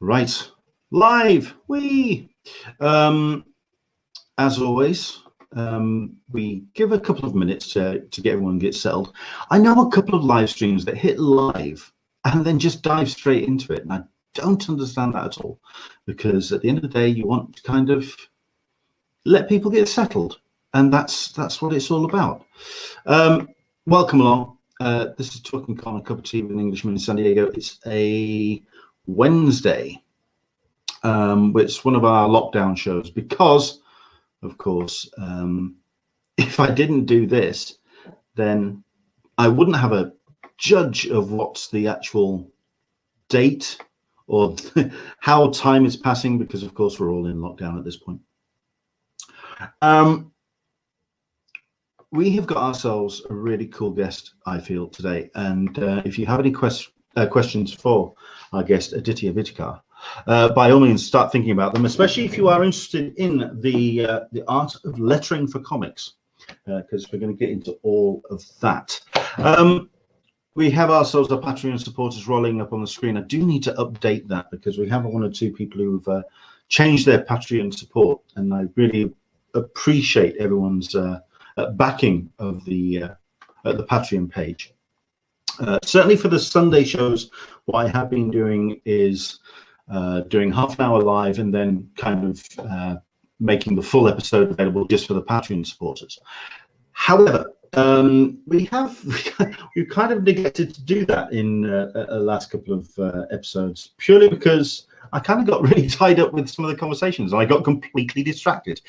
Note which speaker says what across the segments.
Speaker 1: Right, live. As always, we give a couple of minutes to get everyone get settled. I know a couple of live streams that hit live and then just dive straight into it, and I don't understand that at all, because at the end of the day, you want to kind of let people get settled, and that's what it's all about. Welcome along. This is Talkin Con, a cup of tea with an Englishman in San Diego. It's a Wednesday. It's one of our lockdown shows because, of course, if I didn't do this, then I wouldn't have a judge of what's the actual date or how time is passing, because, of course, we're all in lockdown at this point. We have got ourselves a really cool guest, I feel, today. And if you have any questions for our guest, Aditya Bidikar, by all means, start thinking about them, especially if you are interested in the art of lettering for comics, because we're going to get into all of that. We have ourselves our Patreon supporters rolling up on the screen. I do need to update that because we have one or two people who've changed their Patreon support, and I really appreciate everyone's backing of the Patreon page. Certainly for the Sunday shows, what I have been doing is doing half an hour live and then kind of making the full episode available just for the Patreon supporters. However, we've kind of neglected to do that in the last couple of episodes, purely because I kind of got really tied up with some of the conversations and I got completely distracted.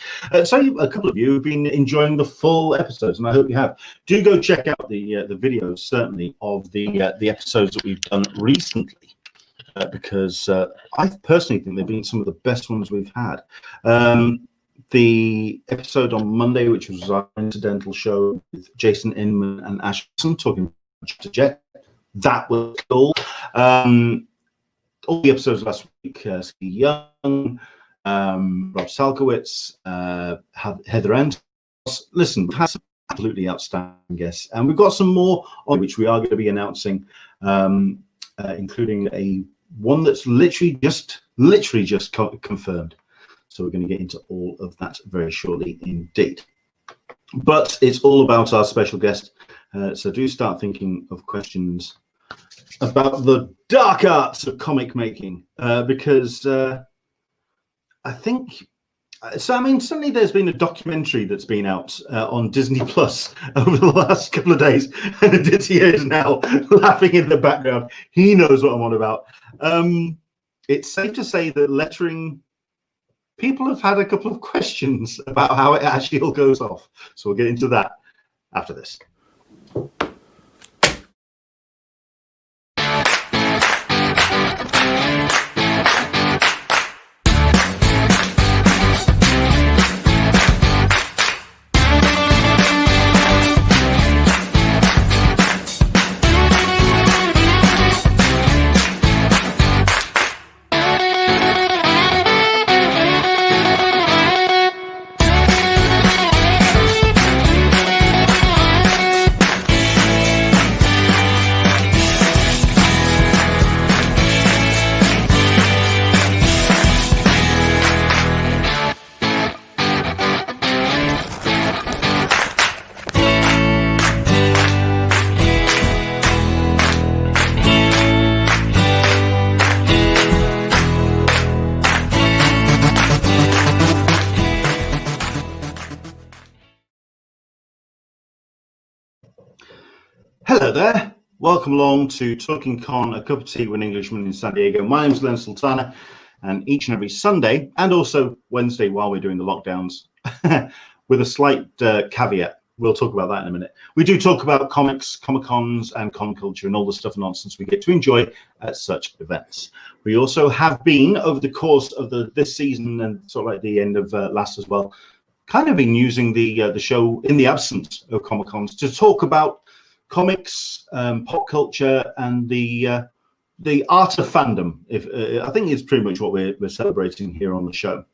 Speaker 1: So a couple of you have been enjoying the full episodes, and I hope you have. Do go check out the videos, certainly, of the episodes that we've done recently, because I personally think they've been some of the best ones we've had. The episode on Monday, which was our incidental show with Jason Inman and Ash talking to Jet, that was cool. All the episodes last week, Ski Young, Rob Salkowitz, Heather End. Listen, we've had some absolutely outstanding guests, and we've got some more on which we are going to be announcing, including one that's literally just confirmed. So we're going to get into all of that very shortly indeed. But it's all about our special guest, so do start thinking of questions about the dark arts of comic making, because I think, so I mean, suddenly there's been a documentary that's been out on Disney Plus over the last couple of days, and Aditya is now laughing in the background. He knows what I'm on about. It's safe to say that lettering, people have had a couple of questions about how it actually all goes off. So we'll get into that after this. Hello there, welcome along to Talkin Con, a cup of tea with an Englishman in San Diego. My name's Len Sultana, and each and every Sunday, and also Wednesday while we're doing the lockdowns, with a slight caveat, we'll talk about that in a minute. We do talk about comics, Comic-Cons, and con culture, and all the stuff and nonsense we get to enjoy at such events. We also have been, over the course of this season, and sort of like the end of last as well, kind of been using the show in the absence of Comic-Cons to talk about comics, pop culture, and the art of fandom. I think it's pretty much what we're celebrating here on the show.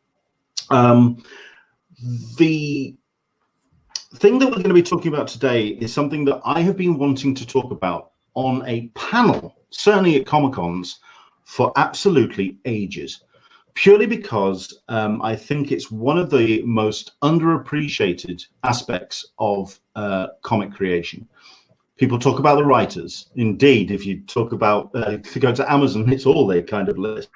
Speaker 1: The thing that we're going to be talking about today is something that I have been wanting to talk about on a panel, certainly at Comic-Cons, for absolutely ages, purely because I think it's one of the most underappreciated aspects of comic creation. People talk about the writers. Indeed, if you talk about, if you go to Amazon, it's all they kind of list.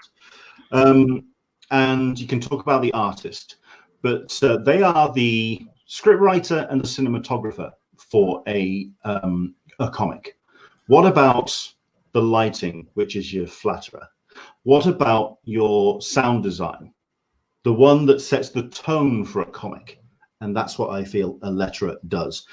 Speaker 1: And you can talk about the artist, but they are the scriptwriter and the cinematographer for a comic. What about the lighting, which is your flatterer? What about your sound design, the one that sets the tone for a comic? And that's what I feel a letterer does,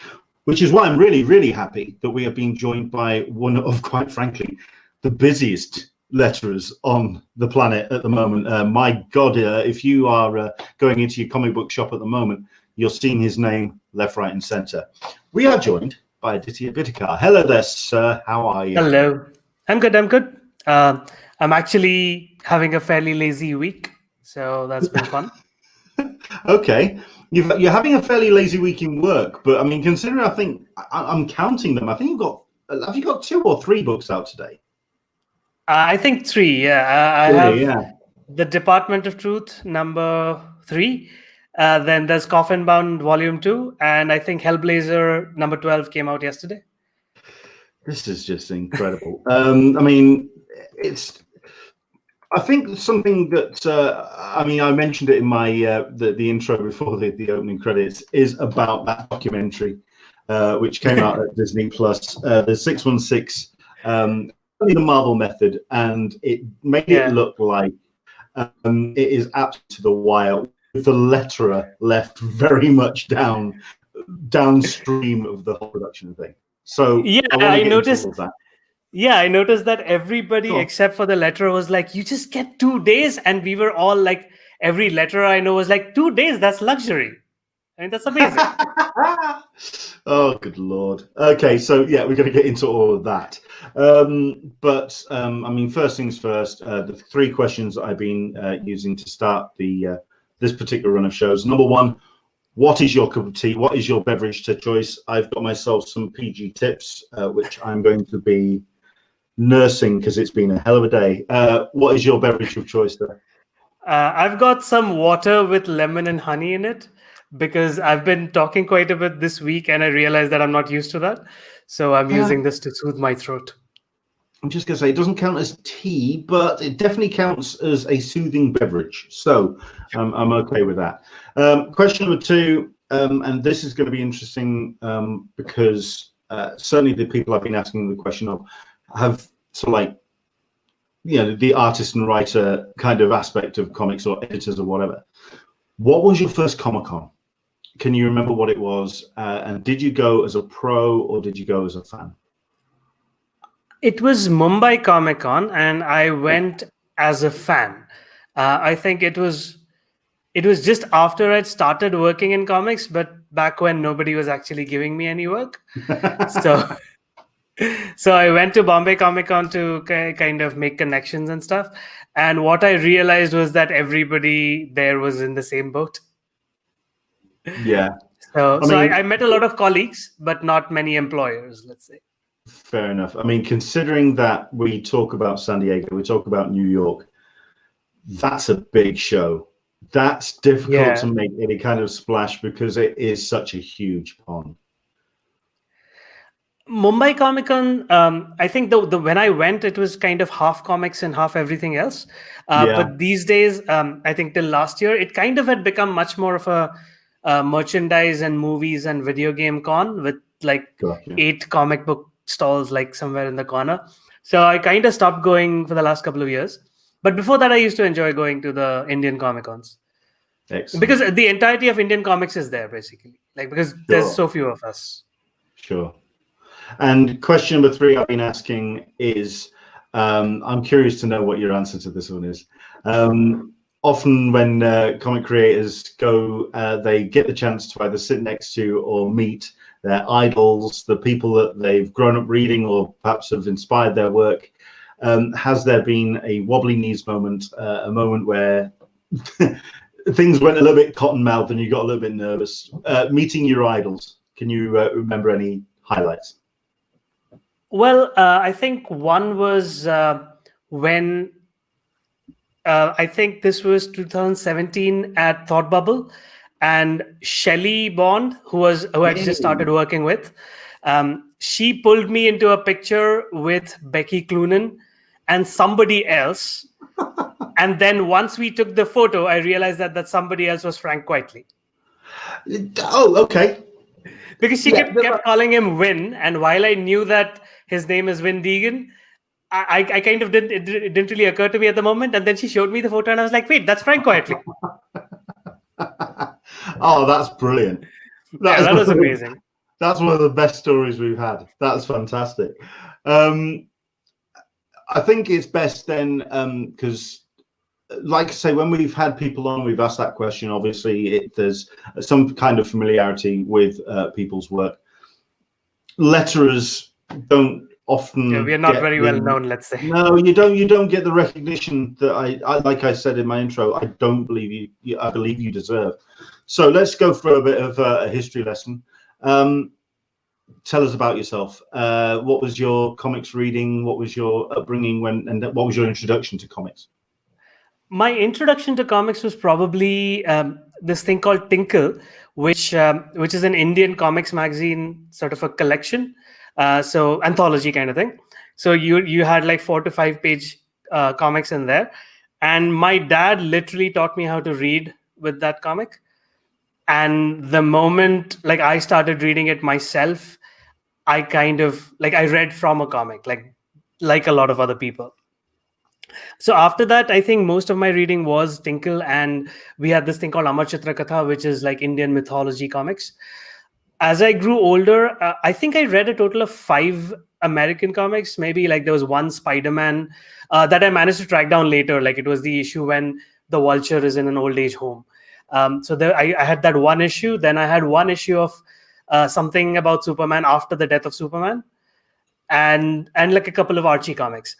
Speaker 1: which is why I'm really, really happy that we are being joined by one of, quite frankly, the busiest letterers on the planet at the moment. My God, if you are going into your comic book shop at the moment, you're seeing his name left, right, and center. We are joined by Aditya Bidikar. Hello there, sir. How are you?
Speaker 2: Hello. I'm good. I'm good. I'm actually having a fairly lazy week, so that's been fun.
Speaker 1: Okay, you're having a fairly lazy week in work, but I mean, considering I think I'm counting them. I think have you got 2 or 3 books out today?
Speaker 2: I think 3. Yeah, I have
Speaker 1: Yeah.
Speaker 2: the Department of Truth number 3. Then there's Coffin Bound Volume 2, and I think Hellblazer number 12 came out yesterday.
Speaker 1: This is just incredible. I mean, I think something that I mean, I mentioned it in my the intro before the opening credits is about that documentary, which came out at Disney Plus, the 616, the Marvel Method, and it made it look like it is up to the wire, with the letterer left very much downstream of the whole production thing. So
Speaker 2: yeah,
Speaker 1: I want to get into all of that.
Speaker 2: Yeah, I noticed that everybody except for the letterer was like, "You just get 2 days," and we were all like, every letterer I know was like, 2 days, that's luxury. I mean, that's amazing.
Speaker 1: Oh, good Lord. Okay, so yeah, we're going to get into all of that. But I mean, first things first, the 3 questions that I've been using to start this particular run of shows. Number 1, what is your cup of tea? What is your beverage to choice? I've got myself some PG tips, which I'm going to be nursing because it's been a hell of a day. What is your beverage of choice there?
Speaker 2: I've got some water with lemon and honey in it because I've been talking quite a bit this week and I realized that I'm not used to that. So I'm using this to soothe my throat.
Speaker 1: I'm just going to say it doesn't count as tea, but it definitely counts as a soothing beverage. So I'm okay with that. Question number 2, and this is going to be interesting because certainly the people I've been asking the question of have sort of like, you know, the artist and writer kind of aspect of comics or editors or whatever. What was your first Comic-Con? Can you remember what it was? And did you go as a pro or did you go as a fan?
Speaker 2: It was Mumbai Comic Con, and I went as a fan. I think it was just after I'd started working in comics, but back when nobody was actually giving me any work. So I went to Bombay Comic Con to kind of make connections and stuff. And what I realized was that everybody there was in the same boat.
Speaker 1: Yeah.
Speaker 2: So I met a lot of colleagues, but not many employers, let's say.
Speaker 1: Fair enough. I mean, considering that we talk about San Diego, we talk about New York, that's a big show. That's difficult to make any kind of splash because it is such a huge pond.
Speaker 2: Mumbai Comic Con, I think the when I went, it was kind of half comics and half everything else. But these days, I think till last year, it kind of had become much more of a merchandise and movies and video game con with like 8 comic book stalls like somewhere in the corner. So I kind of stopped going for the last couple of years. But before that, I used to enjoy going to the Indian Comic Cons.
Speaker 1: Excellent.
Speaker 2: Because the entirety of Indian comics is there, basically. Like, because there's so few of us.
Speaker 1: Sure. And question number 3 I've been asking is, I'm curious to know what your answer to this one is. Often when comic creators go, they get the chance to either sit next to or meet their idols, the people that they've grown up reading or perhaps have inspired their work. Has there been a wobbly knees moment, a moment where things went a little bit cotton-mouthed and you got a little bit nervous? Meeting your idols, can you remember any highlights?
Speaker 2: Well, I think one was when I think this was 2017 at Thought Bubble, and Shelley Bond, who I just started working with, she pulled me into a picture with Becky Cloonan and somebody else. And then once we took the photo, I realized that somebody else was Frank Quitely.
Speaker 1: Oh, okay.
Speaker 2: Because she kept calling him Win, and while I knew that his name is Win Deegan, I kind of didn't. It didn't really occur to me at the moment, and then she showed me the photo, and I was like, "Wait, that's Frank Quitely."
Speaker 1: Oh, that's brilliant!
Speaker 2: That was amazing.
Speaker 1: That's one of the best stories we've had. That's fantastic. I think it's best then, because, like I say, when we've had people on, we've asked that question. Obviously, there's some kind of familiarity with people's work. Letterers don't often.
Speaker 2: Yeah, we are not very well known, let's say.
Speaker 1: No, you don't get the recognition that I like I said in my intro, I don't believe I believe you deserve. So let's go for a bit of a history lesson. Tell us about yourself. What was your comics reading? What was your upbringing and what was your introduction to comics?
Speaker 2: My introduction to comics was probably this thing called Tinkle, which is an Indian comics magazine, sort of a collection, so anthology kind of thing. So you had like 4 to 5 page comics in there, and my dad literally taught me how to read with that comic. And the moment like I started reading it myself, I kind of like I read from a comic, like a lot of other people. So after that, I think most of my reading was Tinkle, and we had this thing called Amar Chitra Katha, which is like Indian mythology comics. As I grew older, I think I read a total of 5 American comics. Maybe like there was one Spider-Man that I managed to track down later. Like it was the issue when the Vulture is in an old age home. So there, I had that one issue. Then I had one issue of something about Superman after the death of Superman, and like a couple of Archie comics.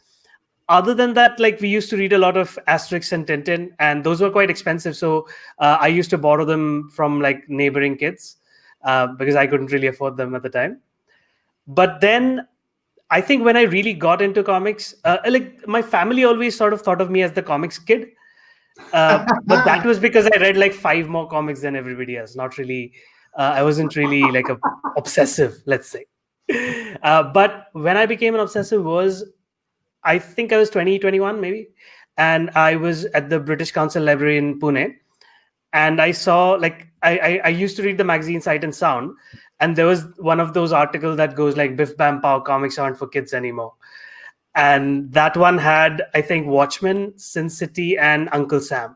Speaker 2: Other than that, like we used to read a lot of Asterix and Tintin, and those were quite expensive. So I used to borrow them from like neighboring kids because I couldn't really afford them at the time. But then I think when I really got into comics, like my family always sort of thought of me as the comics kid. But that was because I read like 5 more comics than everybody else. Not really. I wasn't really like a obsessive, let's say. But when I became an obsessive was, I think I was 20, 21 maybe. And I was at the British Council Library in Pune. And I saw like, I used to read the magazine Sight and Sound. And there was one of those articles that goes like, Biff Bam Pow, comics aren't for kids anymore. And that one had, I think, Watchmen, Sin City, and Uncle Sam.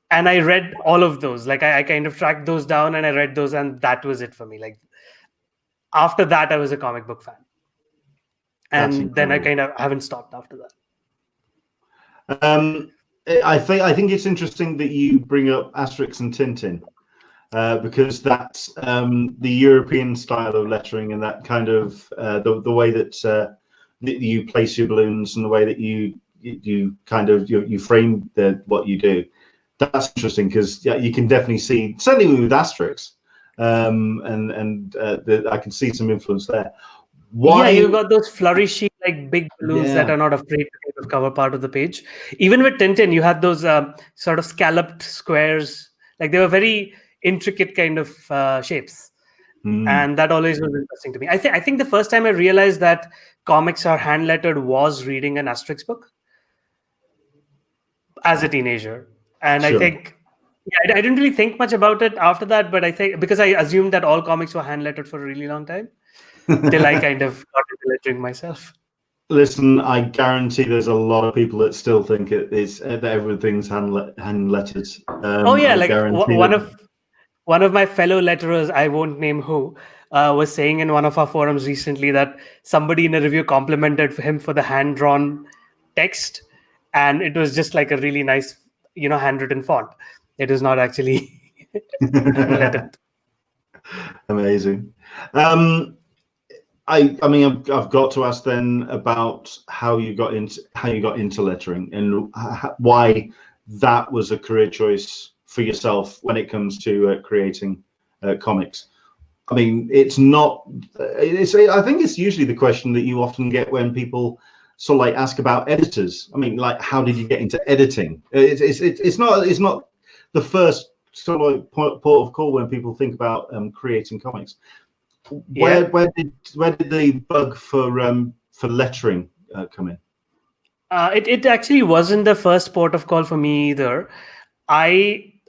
Speaker 2: And I read all of those. Like I kind of tracked those down and I read those, and that was it for me. Like after that, I was a comic book fan. And then I kind of haven't stopped after
Speaker 1: that. I think it's interesting that you bring up Asterix and Tintin because that's the European style of lettering, and that kind of the way that you place your balloons and the way that you kind of you frame what you do. That's interesting because you can definitely see, certainly with Asterix, and I can see some influence there.
Speaker 2: Why? Yeah, you've got those flourishy, like big balloons that are not afraid to kind of cover part of the page. Even with Tintin, you had those sort of scalloped squares. Like they were very intricate kind of shapes. And that always was interesting to me. I think the first time I realized that comics are hand lettered was reading an Asterix book as a teenager. And I think I didn't really think much about it after that, but I think because I assumed that all comics were hand lettered for a really long time. Till I kind of got into lettering myself.
Speaker 1: Listen, I guarantee there's a lot of people that still think that everything's hand lettered.
Speaker 2: Oh yeah, like one of my fellow letterers, I won't name who, was saying in one of our forums recently that somebody in a review complimented him for the hand drawn text, and it was just like a really nice, handwritten font. It is not actually lettered.
Speaker 1: Amazing. I mean, I've got to ask then about how you got into lettering and why that was a career choice for yourself when it comes to creating comics. I mean, I think it's usually the question that you often get when people sort of like ask about editors. I mean, like, how did you get into editing? It's not the first sort of like port of call when people think about creating comics. Where did the bug for lettering come in?
Speaker 2: It actually wasn't the first port of call for me either.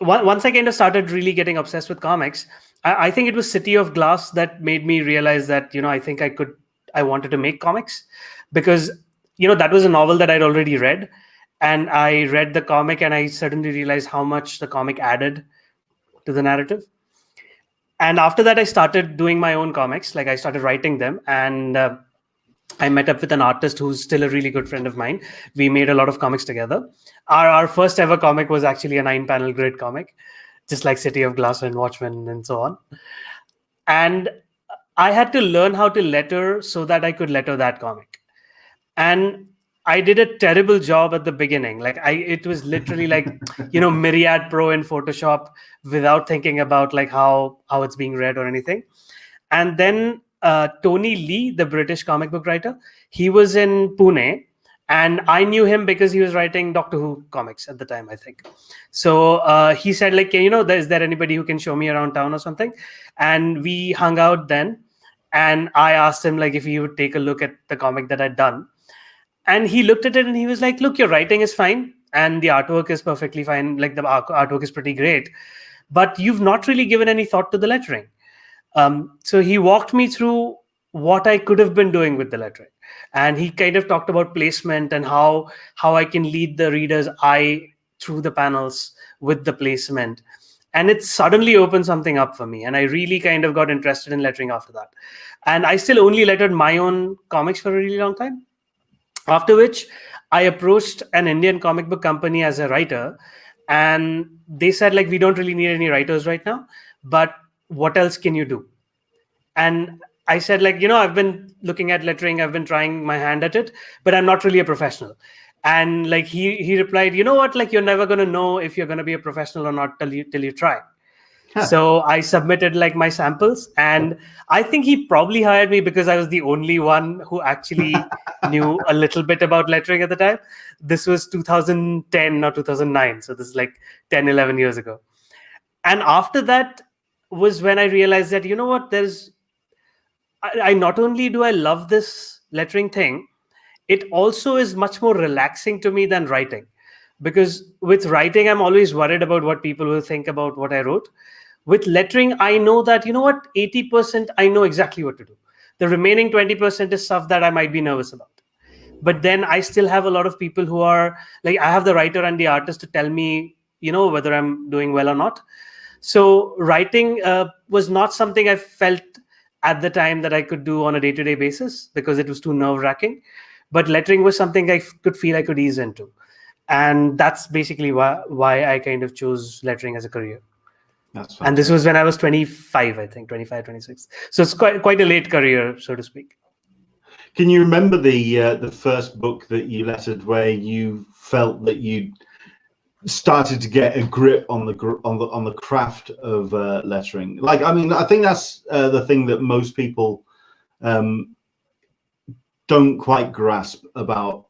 Speaker 2: Once I kind of started really getting obsessed with comics, I think it was City of Glass that made me realize that, I think I wanted to make comics, because, that was a novel that I'd already read, and I read the comic and I suddenly realized how much the comic added to the narrative. And after that, I started doing my own comics. Like, I started writing them, and I met up with an artist who's still a really good friend of mine. We made a lot of comics together. Our first ever comic was actually a 9-panel grid comic, just like City of Glass and Watchmen and so on. And I had to learn how to letter so that I could letter that comic. And I did a terrible job at the beginning. Like, it was literally like, Myriad Pro in Photoshop without thinking about like how it's being read or anything. And then Tony Lee, the British comic book writer, he was in Pune, and I knew him because he was writing Doctor Who comics at the time, I think. So he said, like, is there anybody who can show me around town or something? And we hung out then, and I asked him like if he would take a look at the comic that I'd done. And he looked at it and he was like, look, your writing is fine and the artwork is perfectly fine. Like, the artwork is pretty great, but you've not really given any thought to the lettering. So he walked me through what I could have been doing with the lettering. And he kind of talked about placement and how I can lead the reader's eye through the panels with the placement. And it suddenly opened something up for me. And I really kind of got interested in lettering after that. And I still only lettered my own comics for a really long time. After which, I approached an Indian comic book company as a writer. And they said, like, we don't really need any writers right now, but what else can you do? And I said, like, I've been looking at lettering, I've been trying my hand at it, but I'm not really a professional. And like he replied, you know what, like, you're never going to know if you're going to be a professional or not till you try. So I submitted like my samples, and I think he probably hired me because I was the only one who actually knew a little bit about lettering at the time. This was 2010 or 2009. So this is like 10, 11 years ago. And after that was when I realized that, I not only do I love this lettering thing, it also is much more relaxing to me than writing. Because with writing, I'm always worried about what people will think about what I wrote. With lettering, I know that, 80% I know exactly what to do. The remaining 20% is stuff that I might be nervous about. But then I still have a lot of people who are like, I have the writer and the artist to tell me, whether I'm doing well or not. So writing was not something I felt at the time that I could do on a day-to-day basis because it was too nerve-wracking. But lettering was something I could feel I could ease into. And that's basically why I kind of chose lettering as a career. And this was when I was 25, I think, 25, 26. So it's quite a late career, so to speak.
Speaker 1: Can you remember the first book that you lettered where you felt that you started to get a grip on the craft of lettering? Like, I mean, I think that's the thing that most people don't quite grasp about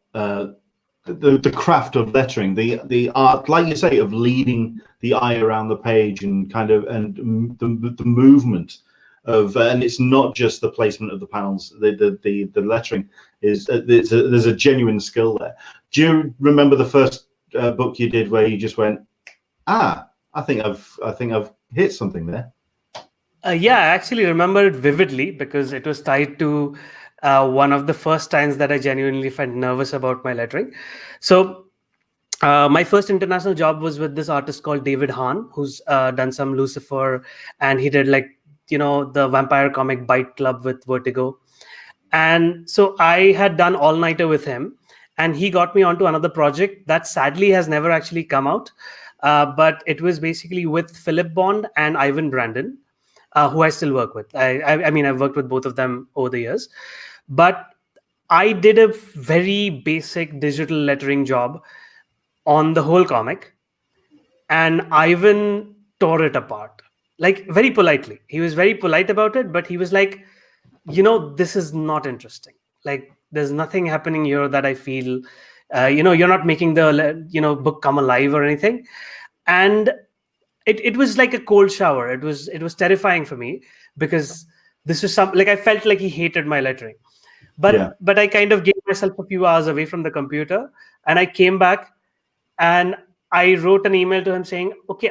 Speaker 1: the craft of lettering, the art, like you say, of leading the eye around the page and kind of the movement of, and it's not just the placement of the panels. The lettering is there's a genuine skill there. Do you remember the first book you did where you just went, I think I've hit something there?
Speaker 2: Yeah, I actually remember it vividly because it was tied to one of the first times that I genuinely felt nervous about my lettering. So my first international job was with this artist called David Hahn, who's done some Lucifer, and he did like, the vampire comic Bite Club with Vertigo. And so I had done All Nighter with him, and he got me onto another project that sadly has never actually come out. But it was basically with Philip Bond and Ivan Brandon, who I still work with. I mean, I've worked with both of them over the years. But I did a very basic digital lettering job on the whole comic, and Ivan tore it apart, like very politely. He was very polite about it, but he was like, this is not interesting. Like, there's nothing happening here that I feel, you're not making the book come alive or anything. And it was like a cold shower. It was terrifying for me, because this was like, I felt like he hated my lettering. But I kind of gave myself a few hours away from the computer, and I came back and I wrote an email to him saying, okay,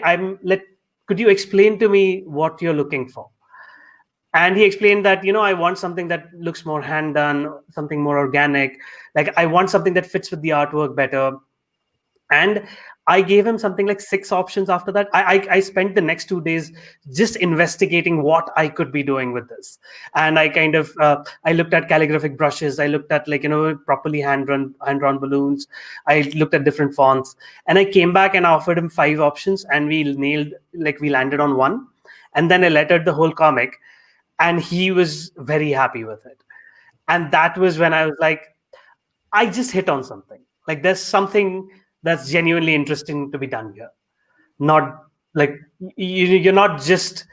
Speaker 2: could you explain to me what you're looking for? And he explained that, I want something that looks more hand done, something more organic. Like, I want something that fits with the artwork better. And I gave him something like 6 options after that. I spent the next 2 days just investigating what I could be doing with this. And I kind of, I looked at calligraphic brushes. I looked at properly hand-drawn balloons. I looked at different fonts. And I came back and offered him 5 options, and we landed on one. And then I lettered the whole comic, and he was very happy with it. And that was when I was like, I just hit on something. Like, there's something that's genuinely interesting to be done here. Not like you're not just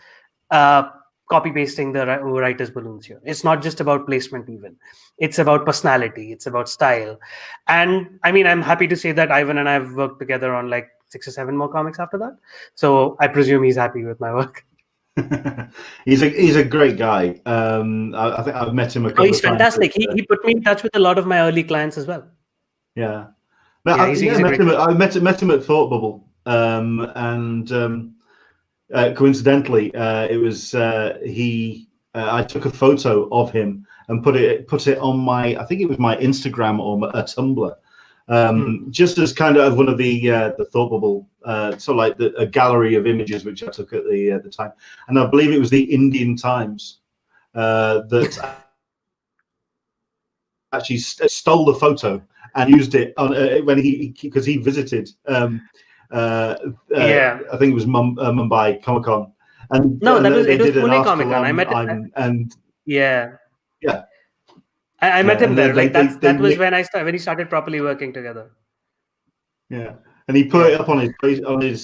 Speaker 2: copy pasting the writer's balloons here. It's not just about placement even. It's about personality. It's about style. And I mean, I'm happy to say that Ivan and I have worked together on like 6 or 7 more comics after that. So I presume he's happy with my work.
Speaker 1: He's a great guy. I think I've met him a couple of times.
Speaker 2: He's fantastic. He put me in touch with a lot of my early clients as well.
Speaker 1: Yeah. I met him at Thought Bubble, and coincidentally, it was I took a photo of him and put it on I think it was my Instagram or a Tumblr, just as kind of one of the Thought Bubble, sort of like a gallery of images which I took at the time, and I believe it was the Indian Times that actually stole the photo and used it on because he visited. I think it was Mumbai Comic Con, and
Speaker 2: it was Pune Comic Con. I met him, and I met him there. That was when he started properly working together.
Speaker 1: Yeah, and he put it up on his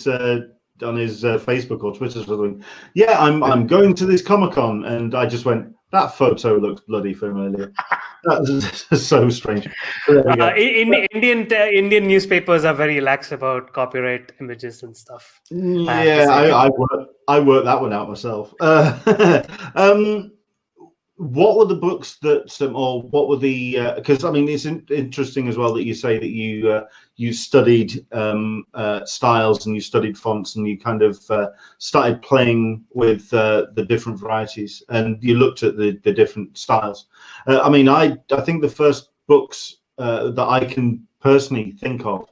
Speaker 1: Facebook or Twitter or something. Yeah, I'm going to this Comic Con, and I just went, that photo looks bloody familiar. That's so strange.
Speaker 2: Indian newspapers are very lax about copyright images and stuff.
Speaker 1: I worked that one out myself. What were the books that, or what were the? Because I mean, it's interesting as well that you say that you studied styles and you studied fonts and you kind of started playing with the different varieties and you looked at the different styles. I mean, I think the first books that I can personally think of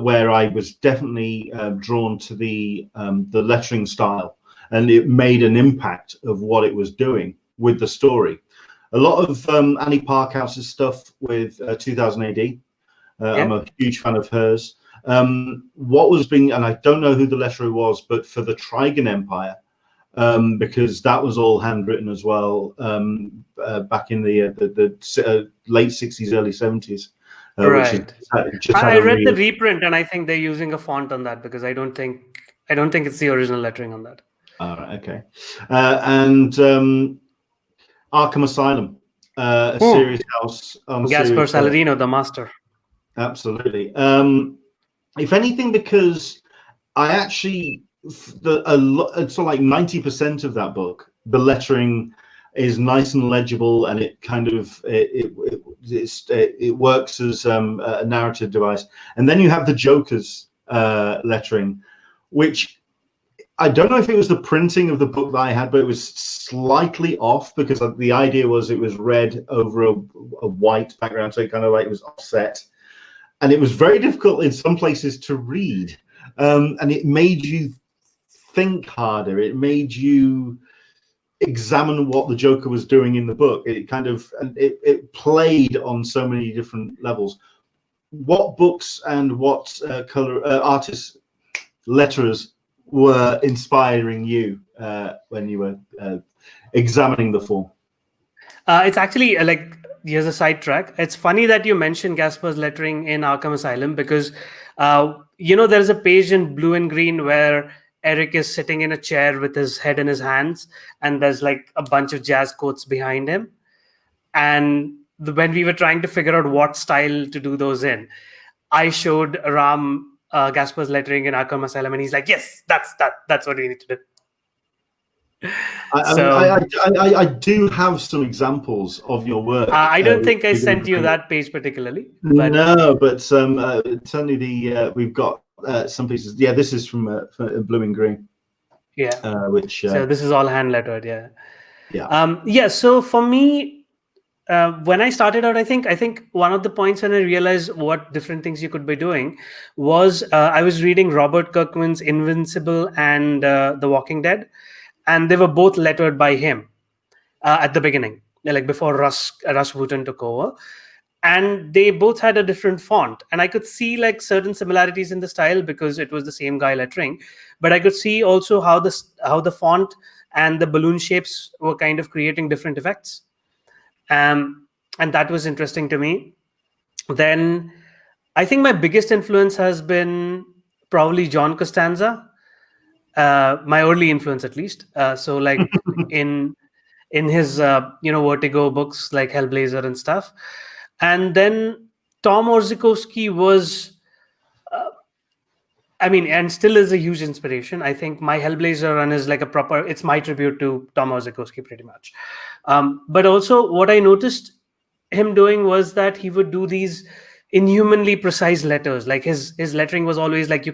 Speaker 1: where I was definitely drawn to the lettering style, and it made an impact of what it was doing with the story. A lot of Annie Parkhouse's stuff with 2000 AD. I'm a huge fan of hers. What was being, and I don't know who the letterer was, but for the Trigon Empire, because that was all handwritten as well, back in the late 60s, early 70s.
Speaker 2: Right. I read the reprint, and I think they're using a font on that because I don't think it's the original lettering on that.
Speaker 1: All right. Okay. And Arkham Asylum, a serious house.
Speaker 2: Gaspar Saladino, the master.
Speaker 1: Absolutely. If anything, because I actually, it's sort of like 90% of that book, the lettering is nice and legible, and it kind of it works as a narrative device. And then you have the Joker's lettering, which I don't know if it was the printing of the book that I had, but it was slightly off because the idea was it was red over a white background, so it kind of like it was offset, and it was very difficult in some places to read, and it made you think harder. It made you examine what the Joker was doing in the book. It kind of it played on so many different levels. What books and what color artists, letterers were inspiring you when you were examining the form?
Speaker 2: It's actually here's a sidetrack. It's funny that you mentioned Gaspar's lettering in Arkham Asylum because there's a page in blue and green where Eric is sitting in a chair with his head in his hands, and there's like a bunch of jazz quotes behind him. And when we were trying to figure out what style to do those in, I showed Ram Gaspar's lettering in Akam Asylum, and he's like, yes, that's what we need to do.
Speaker 1: I do have some examples of your work.
Speaker 2: I don't think I sent you that page particularly.
Speaker 1: But no, but certainly we've got some pieces. Yeah, this is from Blue and Green.
Speaker 2: Yeah.
Speaker 1: Which
Speaker 2: so this is all hand lettered. Yeah.
Speaker 1: Yeah.
Speaker 2: So for me, when I started out, I think one of the points when I realized what different things you could be doing was I was reading Robert Kirkman's Invincible and The Walking Dead, and they were both lettered by him at the beginning, like before Russ Wooten took over. And they both had a different font, and I could see like certain similarities in the style because it was the same guy lettering, but I could see also how the font and the balloon shapes were kind of creating different effects, and that was interesting to me. Then I think my biggest influence has been probably John Costanza, my early influence at least. So like in his Vertigo books like Hellblazer and stuff. And then Tom Orzechowski was, and still is a huge inspiration. I think my Hellblazer run is like it's my tribute to Tom Orzechowski pretty much. But also what I noticed him doing was that he would do these inhumanly precise letters. Like his lettering was always like,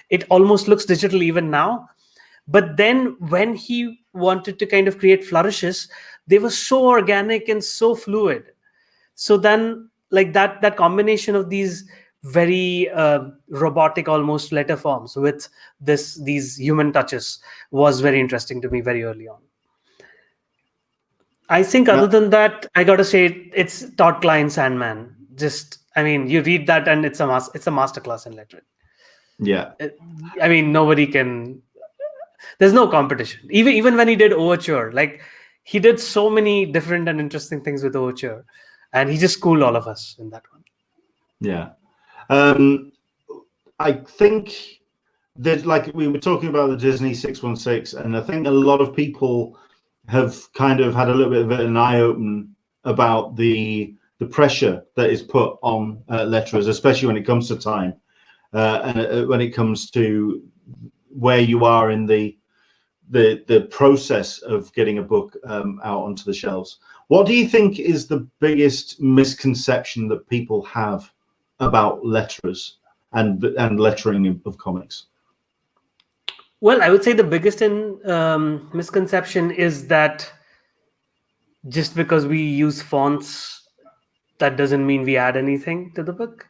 Speaker 2: it almost looks digital even now. But then when he wanted to kind of create flourishes, they were so organic and so fluid. So then like that combination of these very robotic almost letter forms with these human touches was very interesting to me very early on. I think other than that, I got to say it's Todd Klein's Sandman. You read that and it's a masterclass in lettering.
Speaker 1: Yeah.
Speaker 2: Nobody can. There's no competition. Even when he did Overture, like he did so many different and interesting things with Overture, and he just schooled all of us in that one.
Speaker 1: Yeah. I think that, like we were talking about the Disney 616, and I think a lot of people have kind of had a little bit of an eye open about the pressure that is put on letterers, especially when it comes to time, and when it comes to where you are in the process of getting a book out onto the shelves. What do you think is the biggest misconception that people have about letterers and lettering of comics?
Speaker 2: Well, I would say the biggest misconception is that just because we use fonts, that doesn't mean we add anything to the book.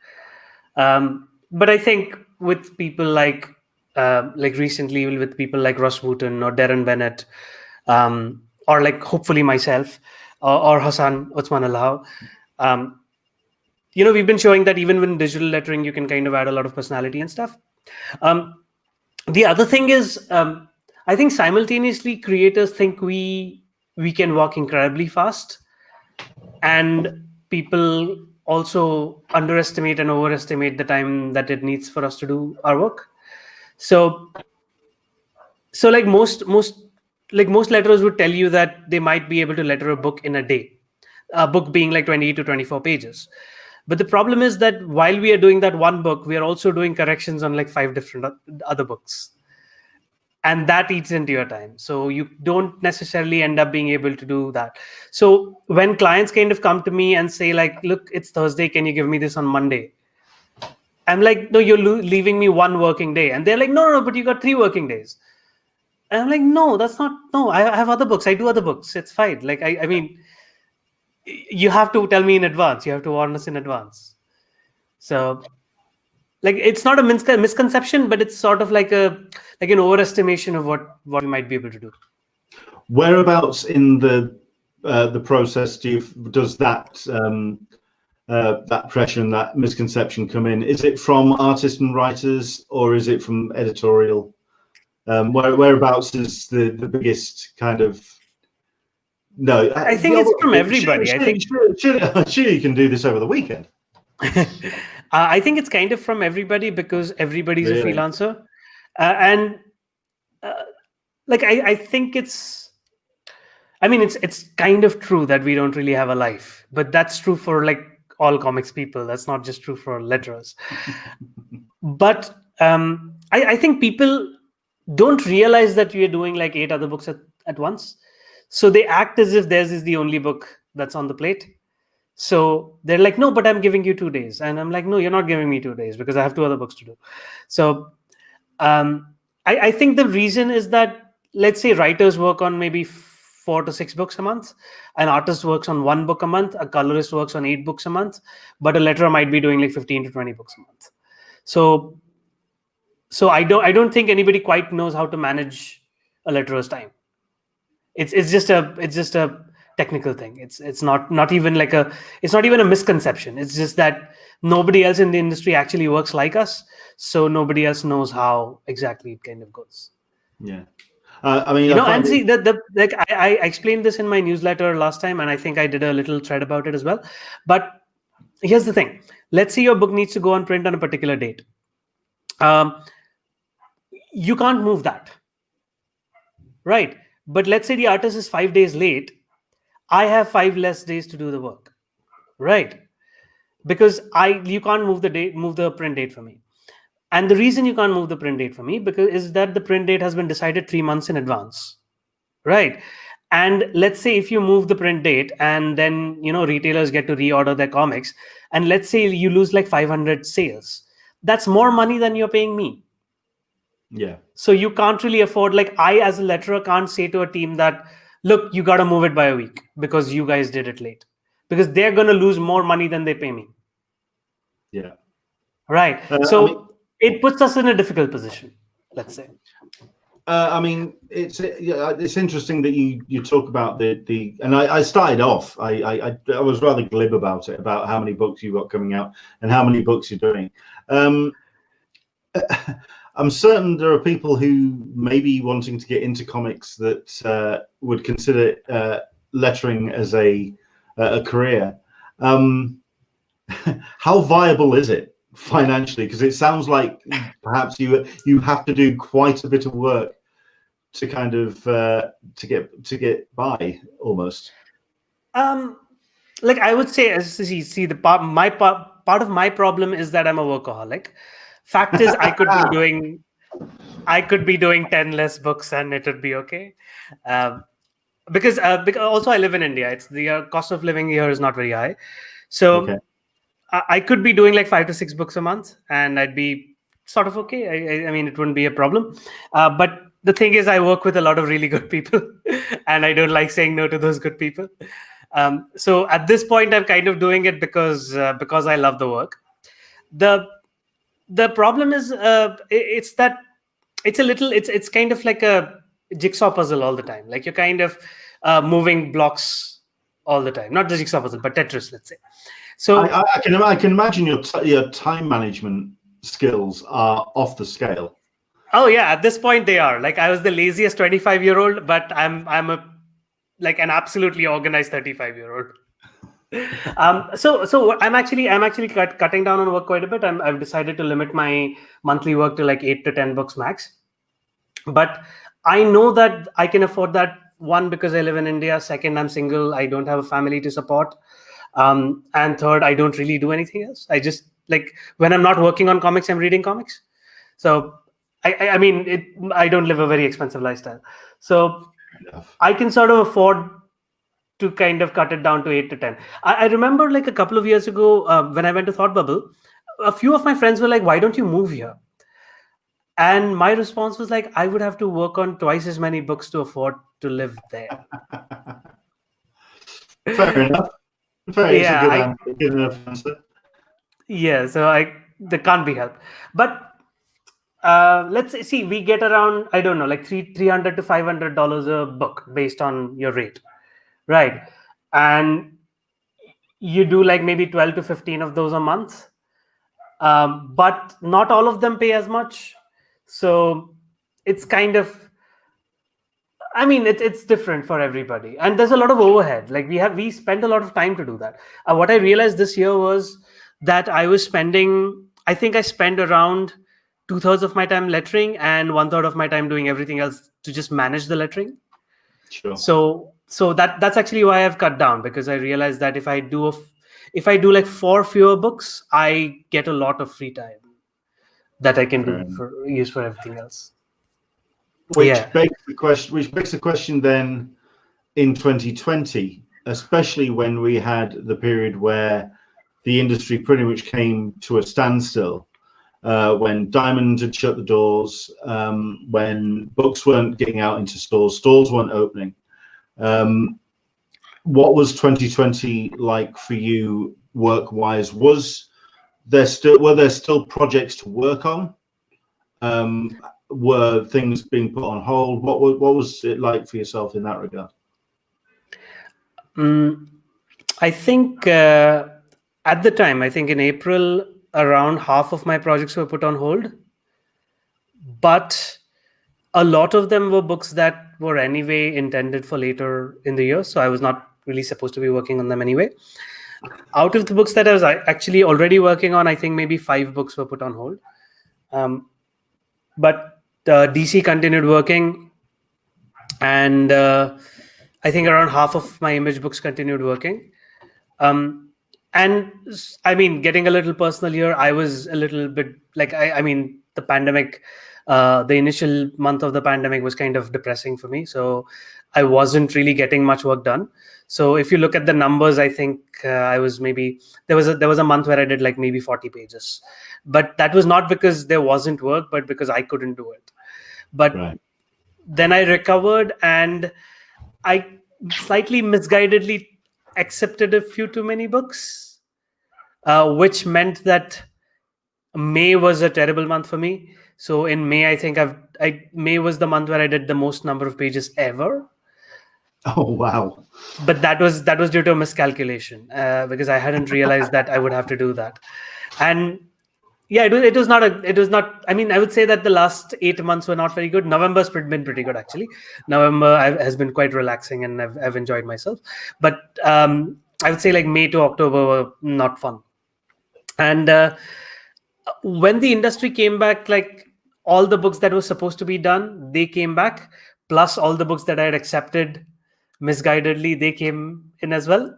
Speaker 2: But I think with people like recently with people like Russ Wooten or Darren Bennett, or like hopefully myself or Hassan Othman Alhau, we've been showing that even with digital lettering, you can kind of add a lot of personality and stuff. The other thing is, I think simultaneously creators think we can work incredibly fast, and people also underestimate and overestimate the time that it needs for us to do our work. So like most letterers would tell you that they might be able to letter a book in a day, a book being like 20 to 24 pages. But the problem is that while we are doing that one book, we are also doing corrections on like 5 different other books. And that eats into your time. So you don't necessarily end up being able to do that. So when clients kind of come to me and say like, look, it's Thursday, can you give me this on Monday? I'm like, no, you're leaving me 1 working day. And they're like, no, but you got 3 working days. And I'm like, no, that's not, no, I have other books. I do other books. It's fine. Like, I mean, you have to tell me in advance. You have to warn us in advance. So like, it's not a misconception, but it's sort of like an overestimation of what we might be able to do.
Speaker 1: Whereabouts in the process does that pressure and that misconception come in? Is it from artists and writers, or is it from editorial? Whereabouts is the biggest kind of? No,
Speaker 2: I think it's from everybody.
Speaker 1: Sure, you can do this over the weekend.
Speaker 2: I think it's kind of from everybody because everybody's a freelancer, and like I think it's. I mean, it's kind of true that we don't really have a life, but that's true for like all comics people. That's not just true for letterers. But I think people don't realize that you're doing like 8 other books at once. So they act as if theirs is the only book that's on the plate. So they're like, no, but I'm giving you 2 days. And I'm like, no, you're not giving me 2 days because I have 2 other books to do. So I think the reason is that, let's say writers work on maybe 4 to 6 books a month, an artist works on 1 book a month, a colorist works on 8 books a month, but a letterer might be doing like 15 to 20 books a month. So I don't think anybody quite knows how to manage a letterer's time. It's just a technical thing. It's not even like it's not even a misconception. It's just that nobody else in the industry actually works like us, so nobody else knows how exactly it kind of goes.
Speaker 1: Yeah. I mean,
Speaker 2: and see like I explained this in my newsletter last time, and I think I did a little thread about it as well. But here's the thing: let's say your book needs to go on print on a particular date. You can't move that, right? But let's say the artist is 5 days late. I have 5 less days to do the work, right? Because you can't move the print date for me. And the reason you can't move the print date for me is that the print date has been decided 3 months in advance, right? And let's say if you move the print date and then retailers get to reorder their comics, and let's say you lose like 500 sales, that's more money than you're paying me.
Speaker 1: Yeah.
Speaker 2: So you can't really afford, like, I as a letterer can't say to a team that, look, you got to move it by a week because you guys did it late, because they're going to lose more money than they pay me.
Speaker 1: Yeah.
Speaker 2: Right. So it puts us in a difficult position, let's say.
Speaker 1: I mean, it's interesting that you talk about the and I started off, I was rather glib about it, about how many books you've got coming out and how many books you're doing. I'm certain there are people who may be wanting to get into comics that would consider lettering as a career. How viable is it financially? Because it sounds like perhaps you have to do quite a bit of work to kind of to get by almost.
Speaker 2: Like I would say, as see the part of my problem is that I'm a workaholic. Fact is, I could be doing 10 less books and it would be okay. Because also I live in India. It's the cost of living here is not very high. So
Speaker 1: Okay.
Speaker 2: I could be doing like 5 to 6 books a month and I'd be sort of okay. I mean, it wouldn't be a problem. But the thing is, I work with a lot of really good people and I don't like saying no to those good people. So at this point, I'm kind of doing it because I love the work. The problem is it's that it's kind of like a jigsaw puzzle all the time. Like you're kind of moving blocks all the time. Not the jigsaw puzzle, but Tetris, let's say. So
Speaker 1: I can imagine your time management skills are off the scale.
Speaker 2: Oh yeah, at this point they are. Like I was the laziest 25-year-old, but I'm like an absolutely organized 35-year-old. So I'm actually cutting down on work quite a bit. I've decided to limit my monthly work to like 8 to 10 books max. But I know that I can afford that. One, because I live in India. Second, I'm single. I don't have a family to support. And third, I don't really do anything else. I just, like, when I'm not working on comics, I'm reading comics. So I mean, I don't live a very expensive lifestyle. So I can sort of afford to kind of cut it down to 8 to 10. I remember like a couple of years ago when I went to Thought Bubble, a few of my friends were like, why don't you move here? And my response was like, I would have to work on twice as many books to afford to live there.
Speaker 1: Fair enough.
Speaker 2: Yeah,
Speaker 1: good enough answer.
Speaker 2: Yeah, so that can't be helped. But let's see, we get around, I don't know, like $300 to $500 a book based on your rate, right? And you do like maybe 12 to 15 of those a month, but not all of them pay as much. So it's kind of, I mean, it's different for everybody, and there's a lot of overhead. Like we spend a lot of time to do that. What I realized this year was that I think I spend around 2/3 of my time lettering and 1/3 of my time doing everything else to just manage the lettering.
Speaker 1: Sure.
Speaker 2: So So that's actually why I've cut down, because I realized that if I do like 4 fewer books, I get a lot of free time that I can use for everything else.
Speaker 1: Which begs the question then, in 2020, especially when we had the period where the industry pretty much came to a standstill, when Diamond had shut the doors, when books weren't getting out into stores weren't opening. What was 2020 like for you work-wise? Were there still projects to work on? Were things being put on hold? What was it like for yourself in that regard?
Speaker 2: I think at the time, I think in April, around half of my projects were put on hold. But a lot of them were books that were anyway intended for later in the year. So I was not really supposed to be working on them anyway. Out of the books that I was actually already working on, I think maybe 5 books were put on hold. But DC continued working. And I think around half of my image books continued working. And I mean, getting a little personal here, I was a little bit like, I mean, the pandemic, the initial month of the pandemic was kind of depressing for me. So I wasn't really getting much work done. So if you look at the numbers, I think I was maybe, there was a month where I did like maybe 40 pages. But that was not because there wasn't work, but because I couldn't do it. But then I recovered, and I slightly misguidedly accepted a few too many books, which meant that May was a terrible month for me. So in May, I think May was the month where I did the most number of pages ever.
Speaker 1: Oh wow!
Speaker 2: But that was due to a miscalculation, because I hadn't realized that I would have to do that. And yeah, it was not. I mean, I would say that the last 8 months were not very good. November's been pretty good, actually. November has been quite relaxing, and I've enjoyed myself. But I would say like May to October were not fun. And when the industry came back, like all the books that were supposed to be done, they came back. Plus all the books that I had accepted misguidedly, they came in as well.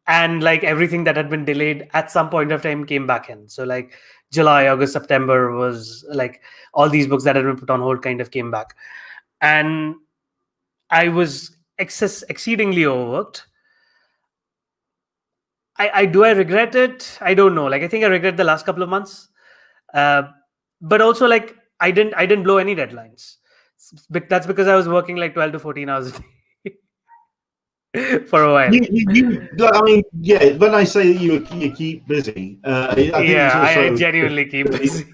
Speaker 2: And like everything that had been delayed at some point of time came back in. So like July, August, September was like all these books that had been put on hold kind of came back. And I was exceedingly overworked. I regret it? I don't know. Like, I think I regret the last couple of months. But also like I didn't blow any deadlines. That's because I was working like 12 to 14 hours a day. For a while.
Speaker 1: I mean, yeah. When I say you keep busy, I think
Speaker 2: I genuinely keep busy.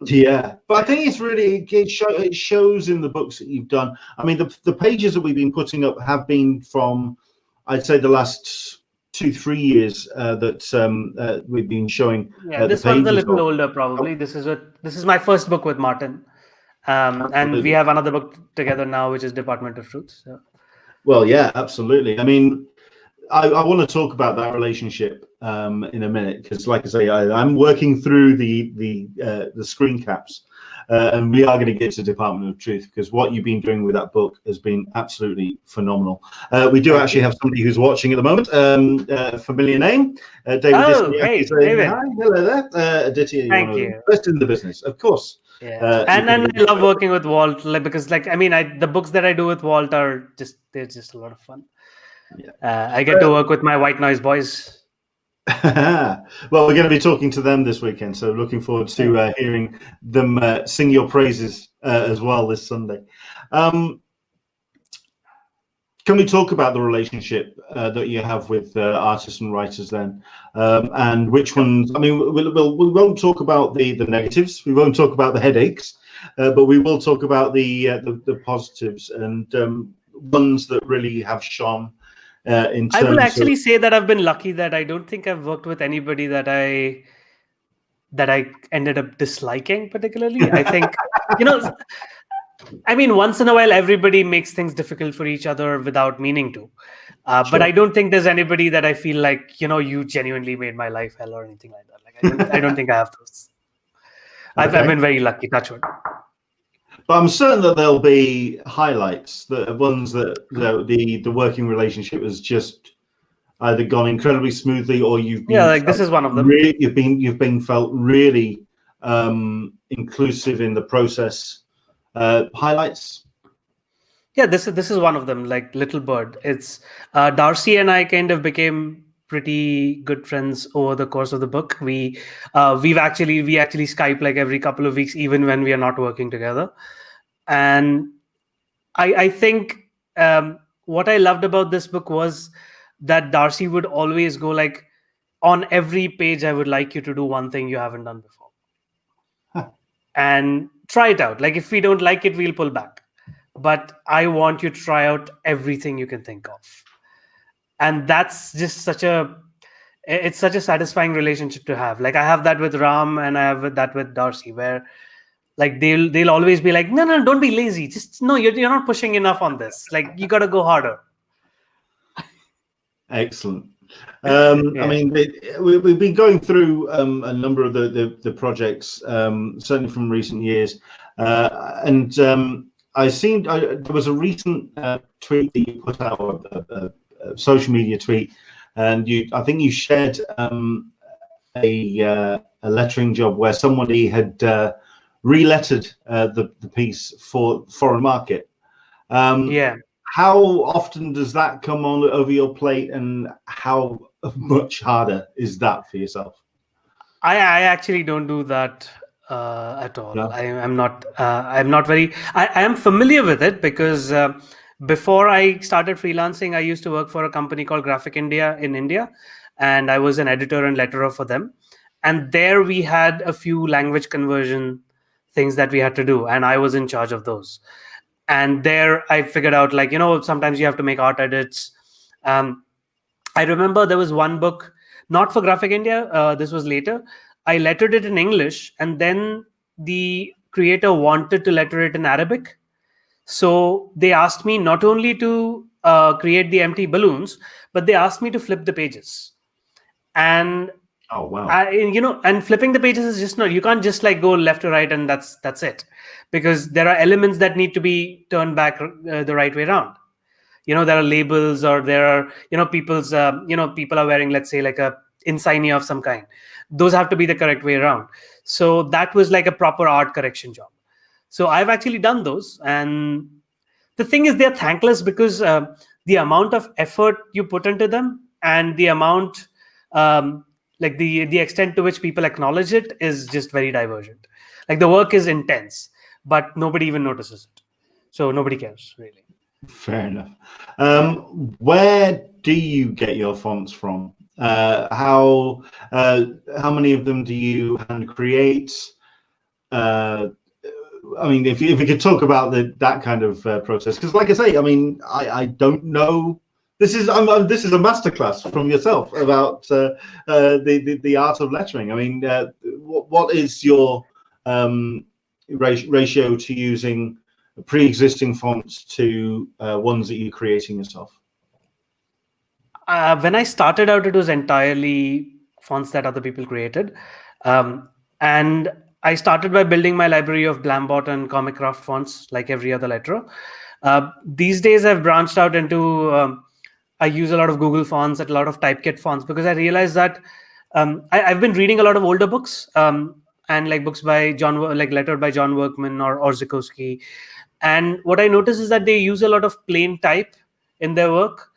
Speaker 1: Yeah, but I think it's really it shows in the books that you've done. I mean, the pages that we've been putting up have been from, I'd say, the last 2-3 years that we've been showing.
Speaker 2: Yeah, this one's a little older, probably. This is my first book with Martin, and we have another book together now, which is Department of Truth. So.
Speaker 1: Well, yeah, absolutely. I mean, I want to talk about that relationship in a minute, because, like I say, I'm working through the screen caps, and we are going to get to Department of Truth, because what you've been doing with that book has been absolutely phenomenal. We do actually have somebody who's watching at the moment. Familiar name, David.
Speaker 2: Oh, hey, David.
Speaker 1: Hi, hello there, Aditya.
Speaker 2: Thank you.
Speaker 1: Best in the business, of course.
Speaker 2: Yeah, and I love working with Walt, because, like, I mean, the books that I do with Walt are they're just a lot of fun. Yeah. I get to work with my white noise boys.
Speaker 1: Well, we're going to be talking to them this weekend, so looking forward to hearing them sing your praises as well this Sunday. Can we talk about the relationship that you have with artists and writers then, and which ones? I mean, we won't talk about the negatives, we won't talk about the headaches, but we will talk about the positives and ones that really have shone. I
Speaker 2: will actually say that I've been lucky that I don't think I've worked with anybody that I ended up disliking particularly. I think, I mean, once in a while, everybody makes things difficult for each other without meaning to. Sure. But I don't think there's anybody that I feel like, you genuinely made my life hell or anything like that. Like, I don't think I have those. Okay. I've been very lucky, touch wood.
Speaker 1: But I'm certain that there'll be highlights, the ones that the working relationship has just either gone incredibly smoothly, or you've been
Speaker 2: like this is one of them.
Speaker 1: really you've been felt really inclusive in the process. Highlights.
Speaker 2: Yeah, this is one of them. Like Little Bird. It's Darcy and I kind of became pretty good friends over the course of the book. We actually Skype like every couple of weeks, even when we are not working together. And I think what I loved about this book was that Darcy would always go like, on every page, I would like you to do one thing you haven't done before. And try it out. Like if we don't like it, we'll pull back. But I want you to try out everything you can think of. And that's just such a satisfying relationship to have. Like I have that with Ram, and I have that with Darcy, where like they'll always be like, no, don't be lazy. Just no, you're not pushing enough on this. Like you got to go harder.
Speaker 1: Excellent. I mean, we've been going through a number of the projects, certainly from recent years, and there was a recent tweet that you put out, a social media tweet, and I think you shared a lettering job where somebody had relettered the piece for foreign market. How often does that come on over your plate, and how much harder is that for yourself?
Speaker 2: I actually don't do that at all. No. I'm not very. I am familiar with it because before I started freelancing, I used to work for a company called Graphic India in India, and I was an editor and letterer for them. And there we had a few language conversion things that we had to do, and I was in charge of those. And there I figured out, like, sometimes you have to make art edits. I remember there was one book, not for Graphic India, this was later. I lettered it in English, and then the creator wanted to letter it in Arabic. So they asked me not only to create the empty balloons, but they asked me to flip the pages. And
Speaker 1: oh wow,
Speaker 2: and flipping the pages is just not, you can't just like go left to right and that's it, because there are elements that need to be turned back the right way around. There are labels, or there are people's people are wearing, let's say, like a insignia of some kind. Those have to be the correct way around. So that was like a proper art correction job. So I've actually done those, and the thing is, they're thankless because the amount of effort you put into them, and the amount like the extent to which people acknowledge it is just very divergent. Like the work is intense, but nobody even notices it. So nobody cares, really.
Speaker 1: Fair enough. Where do you get your fonts from? How many of them do you hand create? I mean, if we could talk about that kind of process, because like I say, I mean, I don't know. This is a masterclass from yourself about the art of lettering. I mean, what is your ratio to using pre-existing fonts to ones that you're creating yourself?
Speaker 2: When I started out, it was entirely fonts that other people created, and I started by building my library of Blambot and Comic Craft fonts, like every other letterer. These days, I've branched out into I use a lot of Google fonts and a lot of Typekit fonts, because I realized that I've been reading a lot of older books, and like books by lettered by John Workman or Zukowski. And what I notice is that they use a lot of plain type in their work,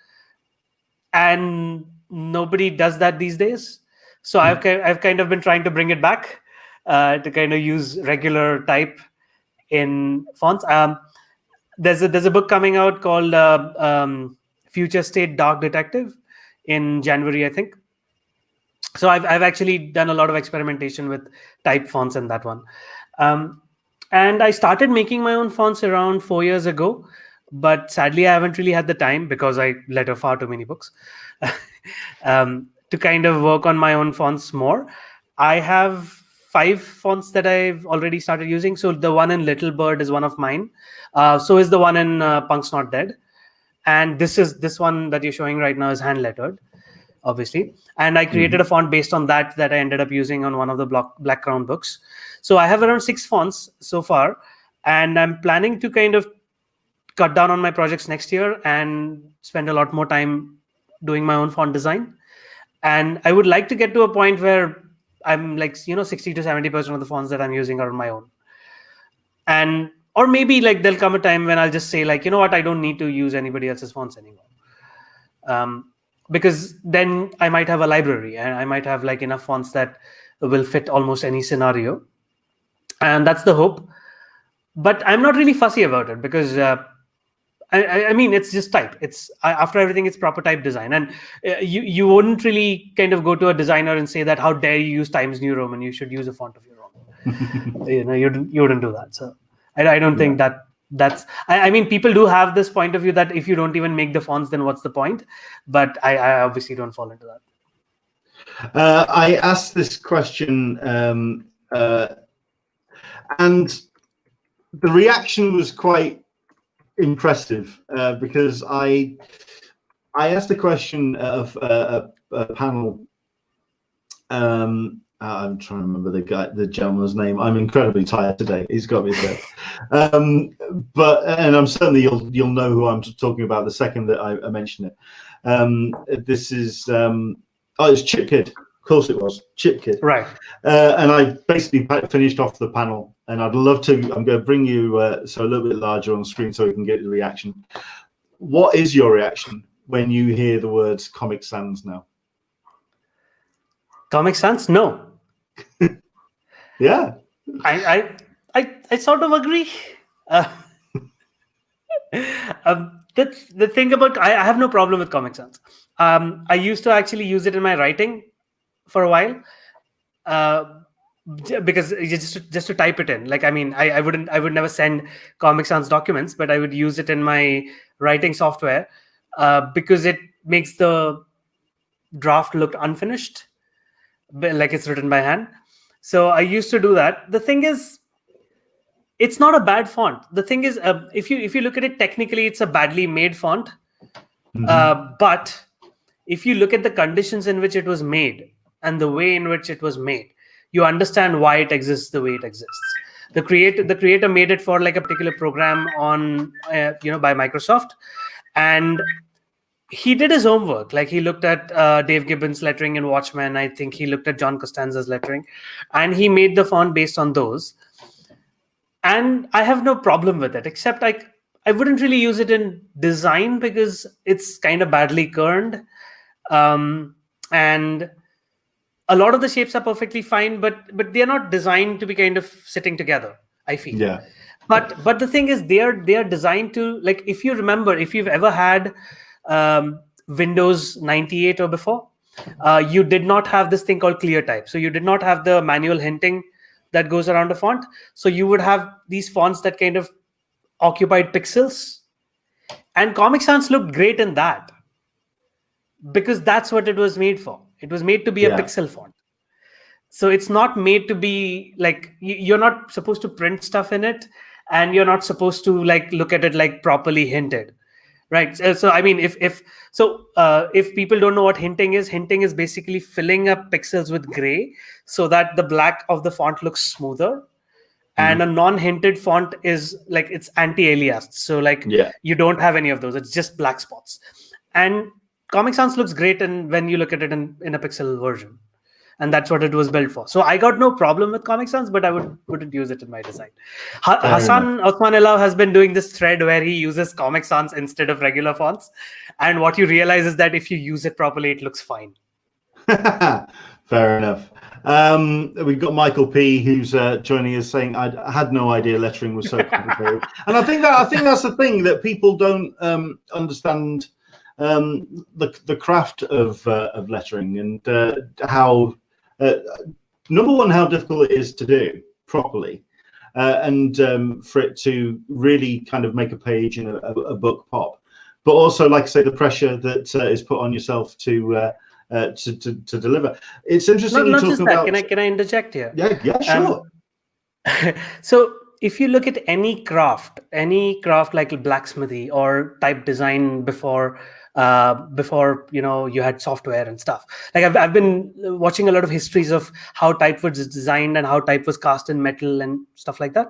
Speaker 2: and nobody does that these days. So I've kind of been trying to bring it back to kind of use regular type in fonts. There's a book coming out called Future State Dark Detective in January, I think. So I've actually done a lot of experimentation with type fonts in that one. And I started making my own fonts around 4 years ago, but sadly I haven't really had the time, because I letter far too many books, to kind of work on my own fonts more. I have 5 fonts that I've already started using. So the one in Little Bird is one of mine. So is the one in Punk's Not Dead. And this one that you're showing right now is hand lettered, obviously. And I created a font based on that I ended up using on one of the Black Crown books. So I have around 6 fonts so far. and I'm planning to kind of cut down on my projects next year and spend a lot more time doing my own font design. And I would like to get to a point where I'm like, 60 to 70% of the fonts that I'm using are on my own. And or maybe like there'll come a time when I'll just say like, you know what, I don't need to use anybody else's fonts anymore. Because then I might have a library and I might have like enough fonts that will fit almost any scenario. And that's the hope. But I'm not really fussy about it because I mean, it's just type. It's after everything, it's proper type design, and you wouldn't really kind of go to a designer and say that how dare you use Times New Roman? You should use a font of your own. You wouldn't do that. So I don't think that's. I mean, people do have this point of view that if you don't even make the fonts, then what's the point? But I obviously don't fall into that.
Speaker 1: I asked this question, and the reaction was quite impressive because I asked a question of a panel. I'm trying to remember the gentleman's name. I'm incredibly tired today. He's got me there. And I'm certainly you'll know who I'm talking about the second that I mention it. This is it's Chip Kid. Of course it was Chip Kid.
Speaker 2: Right.
Speaker 1: And I basically finished off the panel, and I'd love to. I'm going to bring you so a little bit larger on the screen so we can get the reaction. What is your reaction when you hear the words Comic Sans now?
Speaker 2: Comic Sans? No.
Speaker 1: Yeah.
Speaker 2: I sort of agree. The thing about I have no problem with Comic Sans. I used to actually use it in my writing for a while, because just to type it in. Like, I mean, I would never send Comic Sans documents, but I would use it in my writing software because it makes the draft look unfinished, like it's written by hand. So I used to do that. The thing is, it's not a bad font. The thing is, if you look at it technically, it's a badly made font. But if you look at the conditions in which it was made and the way in which it was made, you understand why it exists the way it exists. The creator made it for like a particular program on by Microsoft, and he did his homework. Like, he looked at Dave Gibbons' lettering in Watchmen. I think he looked at John Costanza's lettering, and he made the font based on those. And I have no problem with it, except I wouldn't really use it in design because it's kind of badly kerned. And a lot of the shapes are perfectly fine, but they're not designed to be kind of sitting together, I feel.
Speaker 1: Yeah.
Speaker 2: But the thing is, they are designed to, like, if you remember, if you've ever had Windows 98 or before, you did not have this thing called clear type. So you did not have the manual hinting that goes around a font. So you would have these fonts that kind of occupied pixels. And Comic Sans looked great in that because that's what it was made for. It was made to be a pixel font. So it's not made to be like, you're not supposed to print stuff in it, and you're not supposed to like look at it like properly hinted. Right. So I mean, if people don't know what hinting is basically filling up pixels with gray so that the black of the font looks smoother. And a non-hinted font is like, it's anti-aliased. So like, you don't have any of those. It's just black spots. And Comic Sans looks great when you look at it in a pixel version. And that's what it was built for. So I got no problem with Comic Sans, but I wouldn't use it in my design. Hassan Osmanillah has been doing this thread where he uses Comic Sans instead of regular fonts. And what you realize is that if you use it properly, it looks fine.
Speaker 1: Fair enough. We've got Michael P, who's joining us, saying, I had no idea lettering was so complicated. And I think that's the thing, that people don't understand the craft of lettering, and how number one, how difficult it is to do properly, and for it to really kind of make a page in a book pop, but also, like I say, the pressure that is put on yourself to deliver. It's interesting.
Speaker 2: Not just that. Can I interject here?
Speaker 1: Yeah, sure.
Speaker 2: So if you look at any craft like blacksmithy or type design before you had software and stuff, like I've been watching a lot of histories of how type was designed and how type was cast in metal and stuff like that.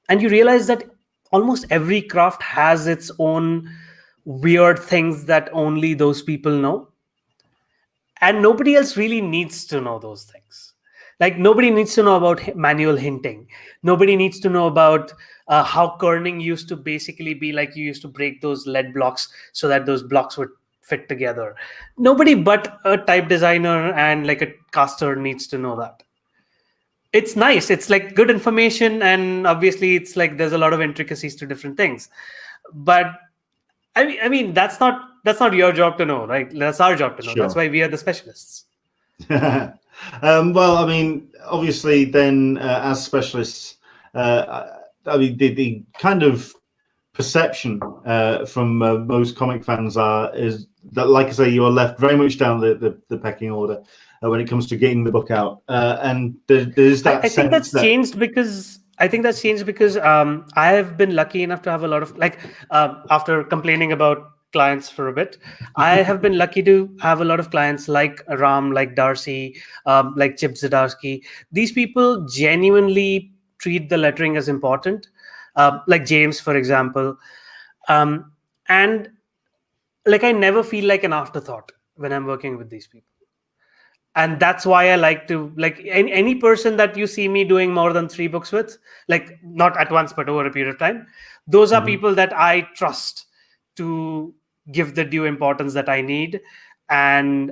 Speaker 2: And you realize that almost every craft has its own weird things that only those people know, and nobody else really needs to know those things. Like nobody needs to know about manual hinting. Nobody needs to know about how kerning used to basically be like, you used to break those lead blocks so that those blocks would fit together. Nobody but a type designer and like a caster needs to know that. It's nice, it's like good information, and obviously it's like there's a lot of intricacies to different things, but I mean that's not your job to know, right? That's our job to know. That's
Speaker 1: Sure.
Speaker 2: why we are the specialists.
Speaker 1: Well, I mean, obviously, then as specialists, I mean, the kind of perception from most comic fans is that, like I say, you are left very much down the pecking order when it comes to getting the book out, and there's that
Speaker 2: I think
Speaker 1: sense
Speaker 2: that's changed because I have been lucky enough to have a lot of after complaining about clients for a bit, I have been lucky to have a lot of clients like Ram, like Darcy, like Chip Zdarsky. These people genuinely treat the lettering as important, like James, for example, and like I never feel like an afterthought when I'm working with these people. And that's why I like to, like, any person that you see me doing more than 3 books with, like not at once but over a period of time, those are people that I trust to give the due importance that I need. And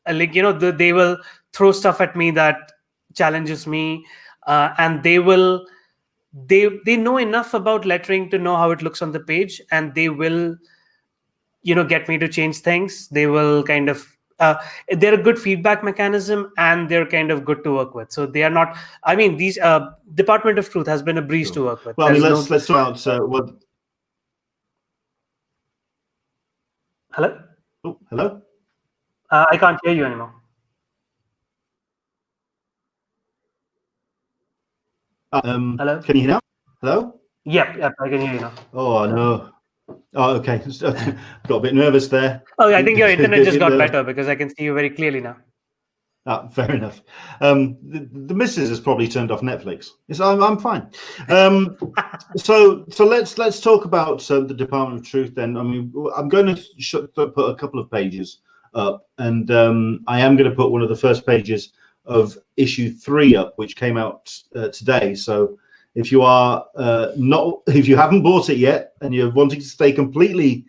Speaker 2: like, they will throw stuff at me that challenges me, and they know enough about lettering to know how it looks on the page, and they will get me to change things. They will kind of they're a good feedback mechanism, and they're kind of good to work with. So they are not, I mean, these Department of Truth has been a breeze to work with.
Speaker 1: Well, I mean, let's talk about what.
Speaker 2: Hello.
Speaker 1: Oh, hello.
Speaker 2: I can't hear you anymore. Hello.
Speaker 1: Can you hear now? Hello.
Speaker 2: Yep, I can hear you now.
Speaker 1: Oh no. Oh, okay. Got a bit nervous there.
Speaker 2: Oh, I think your internet just got better because I can see you very clearly now.
Speaker 1: Fair enough. The missus has probably turned off Netflix. I'm fine. So let's talk about the Department of Truth then. I mean, I'm going to put a couple of pages up, and I am going to put one of the first pages of issue 3 up, which came out today. So if you are if you haven't bought it yet and you're wanting to stay completely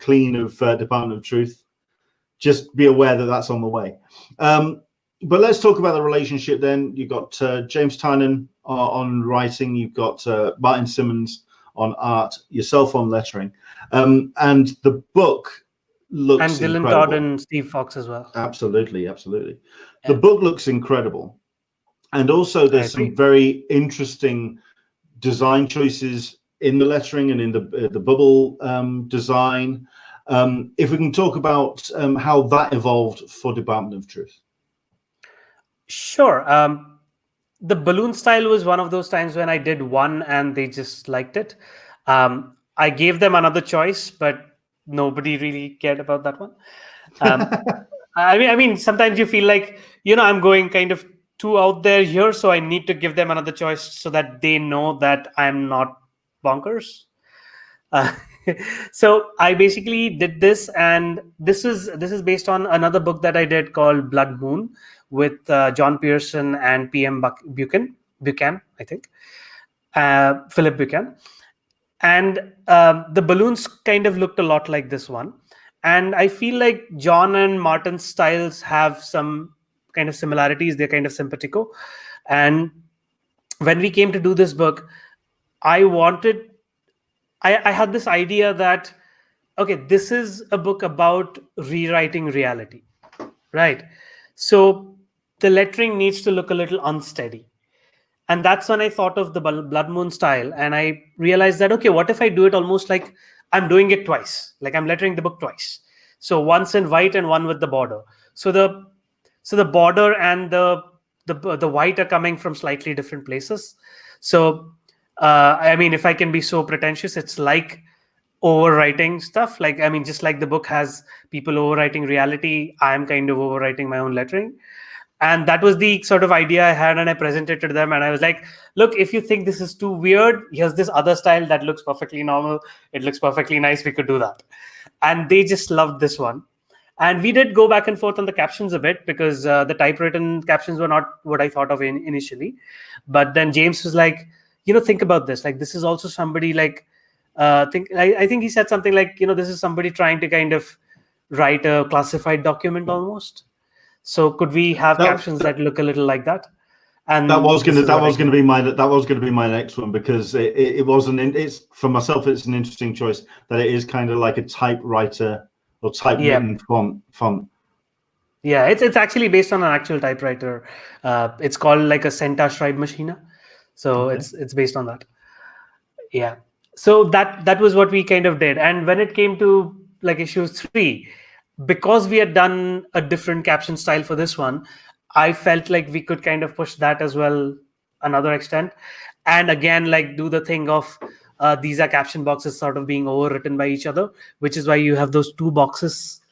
Speaker 1: clean of Department of Truth, just be aware that that's on the way. But let's talk about the relationship then. You've got James Tynan on writing, you've got Martin Simmons on art, yourself on lettering, and the book looks
Speaker 2: and Dylan
Speaker 1: incredible.
Speaker 2: Todd and Steve Fox as well.
Speaker 1: Absolutely. The book looks incredible. And also there's some very interesting design choices in the lettering and in the bubble design. If we can talk about how that evolved for Department of Truth.
Speaker 2: Sure. The balloon style was one of those times when I did one and they just liked it. I gave them another choice, but nobody really cared about that one. I mean, sometimes you feel like, I'm going kind of too out there here, so I need to give them another choice so that they know that I'm not bonkers. So I basically did this, and this is based on another book that I did called Blood Moon with John Pearson and PM Buchan, I think, Philip Buchan. And the balloons kind of looked a lot like this one. And I feel like John and Martin's styles have some kind of similarities. They're kind of simpatico. And when we came to do this book, I had this idea that, okay, this is a book about rewriting reality, right? So the lettering needs to look a little unsteady. And that's when I thought of the Blood Moon style. And I realized that, okay, what if I do it almost like I'm doing it twice, like I'm lettering the book twice. So once in white and one with the border. So the border and the white are coming from slightly different places. So I mean, if I can be so pretentious, it's like overwriting stuff. Like, I mean, just like the book has people overwriting reality, I'm kind of overwriting my own lettering. And that was the sort of idea I had, and I presented to them. And I was like, look, if you think this is too weird, here's this other style that looks perfectly normal. It looks perfectly nice. We could do that. And they just loved this one. And we did go back and forth on the captions a bit, because the typewritten captions were not what I thought of initially. But then James was like, think about this. Like, this is also somebody like, I think he said something like, this is somebody trying to kind of write a classified document almost. So could we have captions that look a little like that? And
Speaker 1: that was going to be my next one, because it wasn't. It's for myself. It's an interesting choice that it is kind of like a typewriter or typewritten font.
Speaker 2: Yeah, it's actually based on an actual typewriter. It's called like a Centa Schreib Maschine. So it's based on that. Yeah. So that was what we kind of did. And when it came to like issue 3, because we had done a different caption style for this one, I felt like we could kind of push that as well another extent. And again, like do the thing of these are caption boxes sort of being overwritten by each other, which is why you have those 2 boxes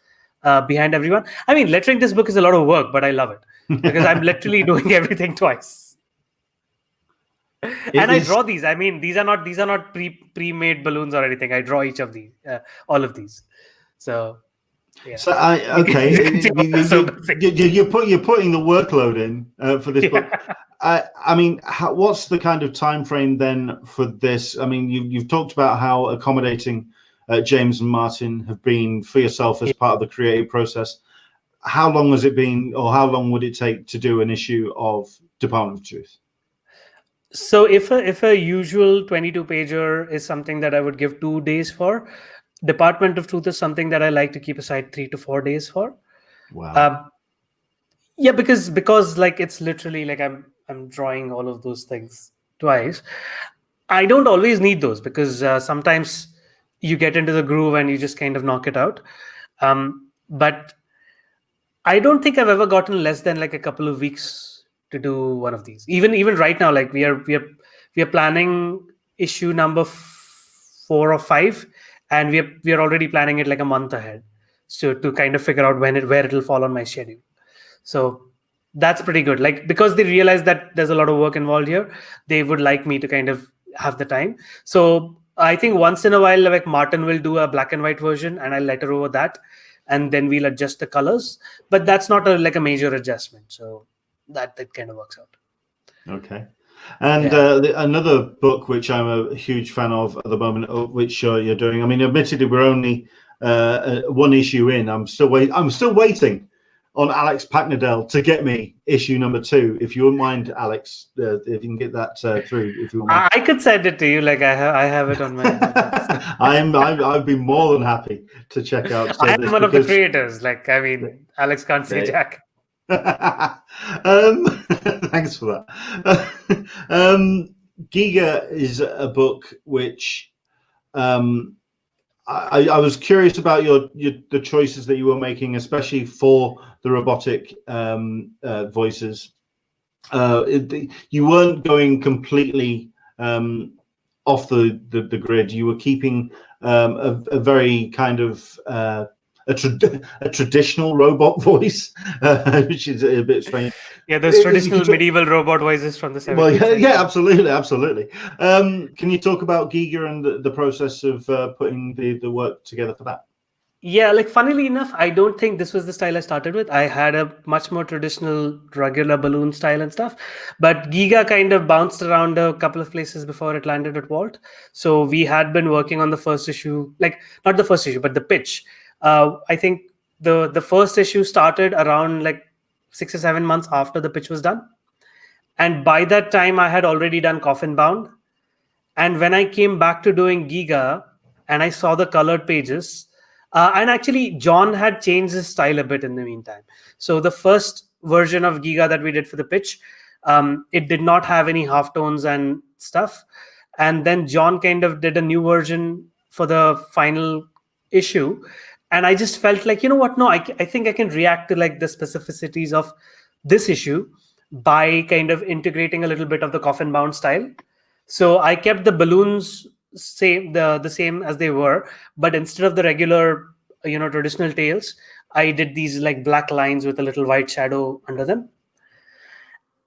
Speaker 2: behind everyone. I mean, lettering this book is a lot of work, but I love it because I'm literally doing everything twice. I draw these. I mean, these are not pre-made balloons or anything. I draw each of these, all of these. So, yeah.
Speaker 1: So you're putting the workload in for this book. I mean, what's the kind of time frame then for this? I mean, you've talked about how accommodating James and Martin have been for yourself as part of the creative process. How long has it been, or how long would it take to do an issue of Department of Truth?
Speaker 2: So if a usual 22-pager is something that I would give 2 days for, Department of Truth is something that I like to keep aside 3 to 4 days for.
Speaker 1: Wow.
Speaker 2: Yeah, because like it's literally like I'm drawing all of those things twice. I don't always need those, because sometimes you get into the groove and you just kind of knock it out. But I don't think I've ever gotten less than like a couple of weeks to do one of these. Even right now, like we are planning issue number 4 or 5, and we are already planning it like a month ahead, so to kind of figure out where it'll fall on my schedule. So that's pretty good. Like, because they realize that there's a lot of work involved here, they would like me to kind of have the time. So I think once in a while, like Martin will do a black and white version, and I'll letter over that, and then we'll adjust the colors. But that's not like a major adjustment. So that kind of works out.
Speaker 1: Okay. And another book which I'm a huge fan of at the moment, which you're doing. I mean, admittedly, we're only 1 issue in. I'm still waiting on Alex Packnadell to get me issue number 2. If you wouldn't mind, Alex, if you can get that through. If you want,
Speaker 2: I could send it to you. Like I have it on my.
Speaker 1: I'd be more than happy to check out.
Speaker 2: I'm one of the creators. Like, I mean, Alex can't say Jack.
Speaker 1: Thanks for that. Giga is a book which I was curious about the choices that you were making, especially for the robotic voices. You weren't going completely off the grid. You were keeping a very kind of a traditional robot voice, which is a bit strange.
Speaker 2: Yeah, there's traditional medieval robot voices from the 70s.
Speaker 1: Well, yeah, absolutely. Can you talk about Giga and the process of putting the work together for that?
Speaker 2: Yeah, like funnily enough, I don't think this was the style I started with. I had a much more traditional regular balloon style and stuff, but Giga kind of bounced around a couple of places before it landed at Walt. So we had been working on the first issue, like not the first issue, but the pitch. I think the first issue started around like 6 or 7 months after the pitch was done. And by that time, I had already done Coffin Bound. And when I came back to doing Giga and I saw the colored pages, and actually John had changed his style a bit in the meantime. So the first version of Giga that we did for the pitch, it did not have any halftones and stuff. And then John kind of did a new version for the final issue. And I just felt like, you know what? No, I think I can react to like the specificities of this issue by kind of integrating a little bit of the Coffin Bound style. So I kept the balloons the same as they were, but instead of the regular, traditional tails, I did these like black lines with a little white shadow under them.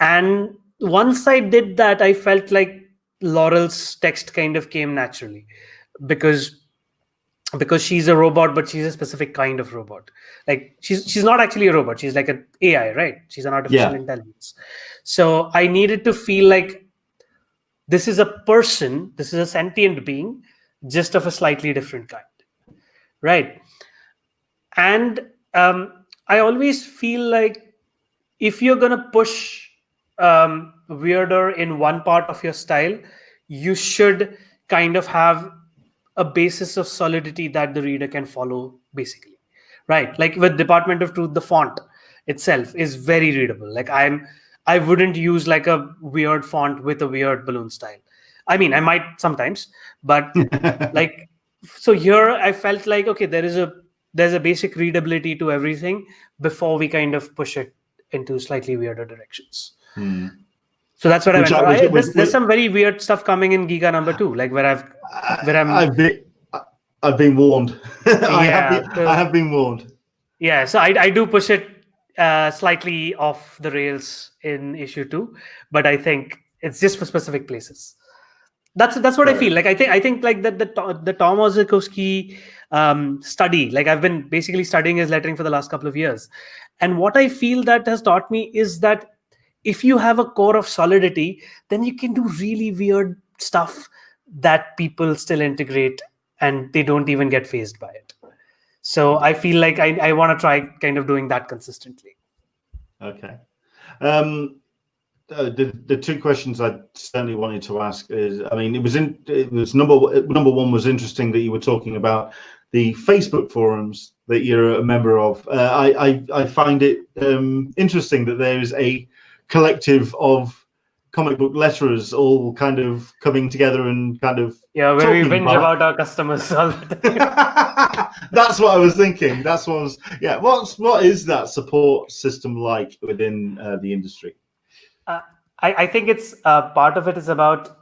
Speaker 2: And once I did that, I felt like Laurel's text kind of came naturally, because she's a robot, but she's a specific kind of robot. Like she's not actually a robot, she's like an AI, right? She's an artificial intelligence. So I needed to feel like this is a person, this is a sentient being, just of a slightly different kind, right? And I always feel like if you're gonna push weirder in one part of your style, you should kind of have a basis of solidity that the reader can follow, basically, right? Like with Department of Truth, the font itself is very readable. Like I wouldn't use like a weird font with a weird balloon style. I mean, I might sometimes, but like, so here I felt like, okay, there's a basic readability to everything before we kind of push it into slightly weirder directions. So that's what I went for. There's some very weird stuff coming in Giga number 2, like where
Speaker 1: I've been warned.
Speaker 2: Yeah,
Speaker 1: I have been warned.
Speaker 2: Yeah, so I do push it slightly off the rails in issue 2, but I think it's just for specific places. That's what I feel like. I think like the Tom Ozakowski study. Like I've been basically studying his lettering for the last couple of years, and what I feel that has taught me is that if you have a core of solidity, then you can do really weird stuff that people still integrate and they don't even get fazed by it. So I feel like I want to try kind of doing that consistently.
Speaker 1: Okay. The two questions I certainly wanted to ask is, I mean, it was number one was interesting that you were talking about the Facebook forums that you're a member of. I find it interesting that there is a collective of comic book letterers all kind of coming together and kind of
Speaker 2: where we whinge about our customers all the time.
Speaker 1: That's what I was thinking. What is that support system like within the industry?
Speaker 2: I think it's part of it is about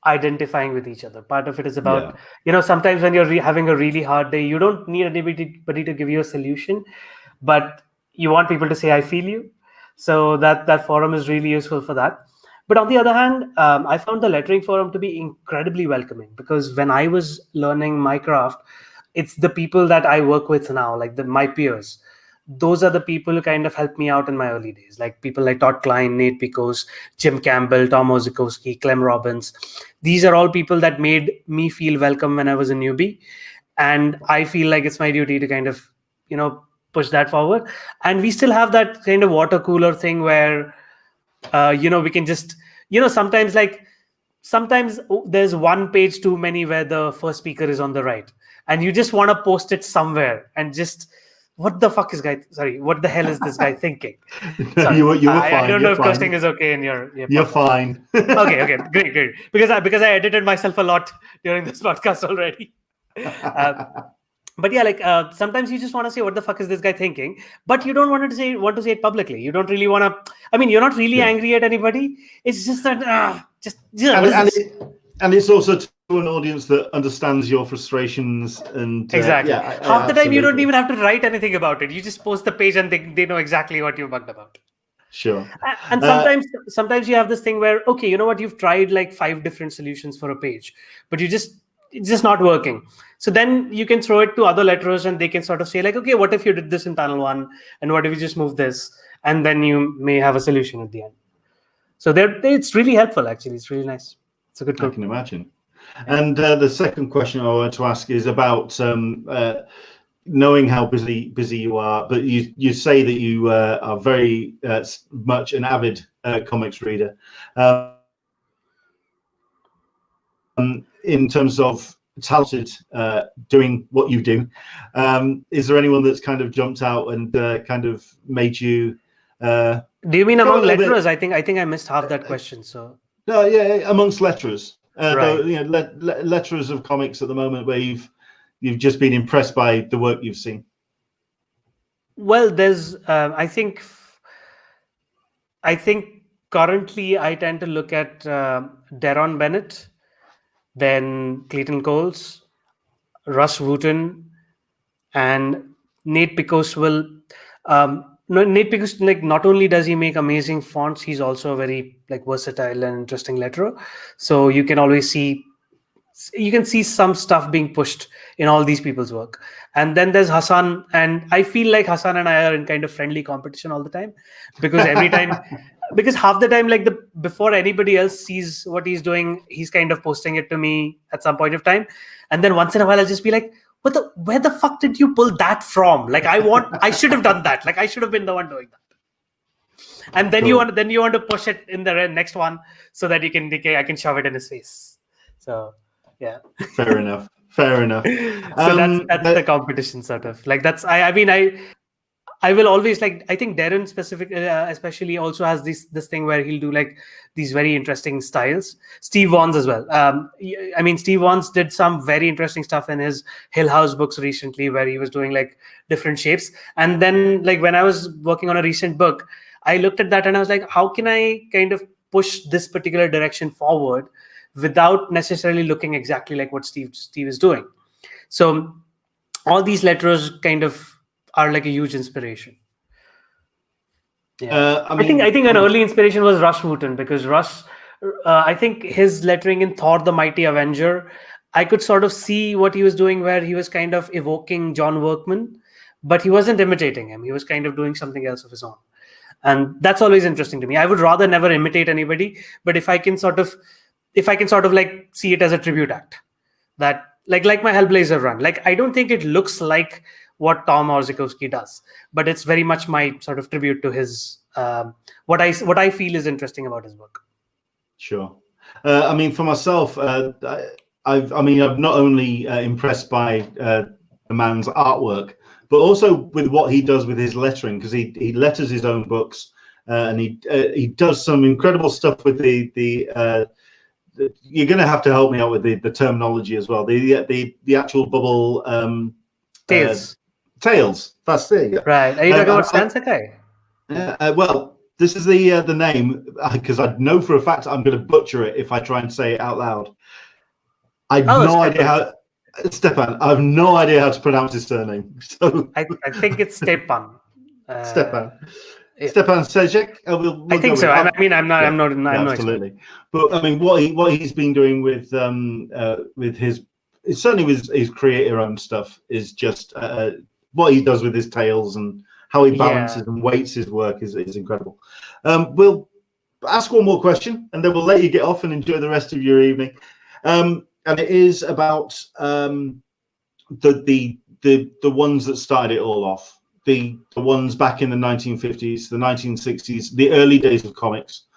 Speaker 2: identifying with each other. Part of it is about, sometimes when you're having a really hard day, you don't need anybody to give you a solution, but you want people to say, I feel you. So that forum is really useful for that. But on the other hand, I found the lettering forum to be incredibly welcoming, because when I was learning my craft, it's the people that I work with now, like my peers. Those are the people who kind of helped me out in my early days, like people like Todd Klein, Nate Picos, Jim Campbell, Tom Ozakowski, Clem Robbins. These are all people that made me feel welcome when I was a newbie. And I feel like it's my duty to kind of, push that forward. And we still have that kind of water cooler thing where, we can just, sometimes there's one page too many where the first speaker is on the right, and you just want to post it somewhere and just, what the hell is this guy thinking?
Speaker 1: You were fine.
Speaker 2: I don't know if cursing is okay in your
Speaker 1: You're fine.
Speaker 2: Okay, great. Because I edited myself a lot during this podcast already. But yeah, sometimes you just want to say, what the fuck is this guy thinking? But you don't want to say it publicly. You don't really want to. I mean, you're not really angry at anybody. It's just that
Speaker 1: and it's also to an audience that understands your frustrations and
Speaker 2: exactly. Half the time you don't even have to write anything about it. You just post the page and they know exactly what you're bugged about.
Speaker 1: Sure.
Speaker 2: And sometimes you have this thing where, okay, you know what, you've tried like 5 different solutions for a page, but it's just not working. So then you can throw it to other letterers and they can sort of say like, okay, what if you did this in panel 1, and what if you just move this, and then you may have a solution at the end. So it's really helpful, actually. It's really nice. It's a good group.
Speaker 1: I can imagine. And the second question I wanted to ask is about knowing how busy you are, but you say that you are very much an avid comics reader. In terms of talented doing what you do, is there anyone that's kind of jumped out and kind of made you?
Speaker 2: Do you mean among letterers? I think I missed half that question. So
Speaker 1: no, yeah, amongst letterers.
Speaker 2: Right.
Speaker 1: Letterers of comics at the moment where you've just been impressed by the work you've seen.
Speaker 2: Well, there's I think currently I tend to look at Deron Bennett, then Clayton Coles, Russ Wooten, and Nate Picos will No, Nate, because like not only does he make amazing fonts, he's also a very like versatile and interesting letterer. So you can always see some stuff being pushed in all these people's work. And then there's Hassan, and I feel like Hassan and I are in kind of friendly competition all the time, because every time because half the time, like before anybody else sees what he's doing, he's kind of posting it to me at some point of time. And then once in a while I'll just be like, where the fuck did you pull that from? Like I should have done that. Like I should have been the one doing that. And then
Speaker 1: Cool.
Speaker 2: you want to push it in the next one so that I can shove it in his face. So yeah.
Speaker 1: Fair enough. Fair enough.
Speaker 2: So that's the competition sort of. Like that's I will always like, I think Darren especially also has this thing where he'll do like these very interesting styles. Steve Vaughan's as well. I mean, Steve Vaughan's did some very interesting stuff in his Hill House books recently, where he was doing like different shapes. And then like when I was working on a recent book, I looked at that and I was like, how can I kind of push this particular direction forward without necessarily looking exactly like what Steve is doing? So all these letterers kind of are like a huge inspiration. Yeah, I think an early inspiration was Russ Wooten, because Russ, I think his lettering in Thor: The Mighty Avenger, I could sort of see what he was doing, where he was kind of evoking John Workman, but he wasn't imitating him. He was kind of doing something else of his own, and that's always interesting to me. I would rather never imitate anybody, but if I can sort of like see it as a tribute act, that like my Hellblazer run, like I don't think it looks like what Tom Orzechowski does, but it's very much my sort of tribute to his what I feel is interesting about his work.
Speaker 1: Sure. I mean, for myself, I'm not only impressed by the man's artwork, but also with what he does with his lettering, because he letters his own books, and he does some incredible stuff with the you're going to have to help me out with the terminology as well. The actual bubble tails. That's it.
Speaker 2: Right. Are you talking about Sansakai?
Speaker 1: Well, this is the name, because I know for a fact I'm going to butcher it if I try and say it out loud. I have no idea how. Stepan. I have no idea how to pronounce his surname. So
Speaker 2: I think it's Stepan.
Speaker 1: Stepan. Stepan Sejek.
Speaker 2: We'll I think so. I'm not
Speaker 1: absolutely. But I mean, what he's been doing with his, certainly with his creator-owned stuff, is just what he does with his tails and how he balances and weights his work is incredible. We'll ask one more question, and then we'll let you get off and enjoy the rest of your evening. And it is about the ones that started it all off. The ones back in the 1950s, the 1960s, the early days of comics.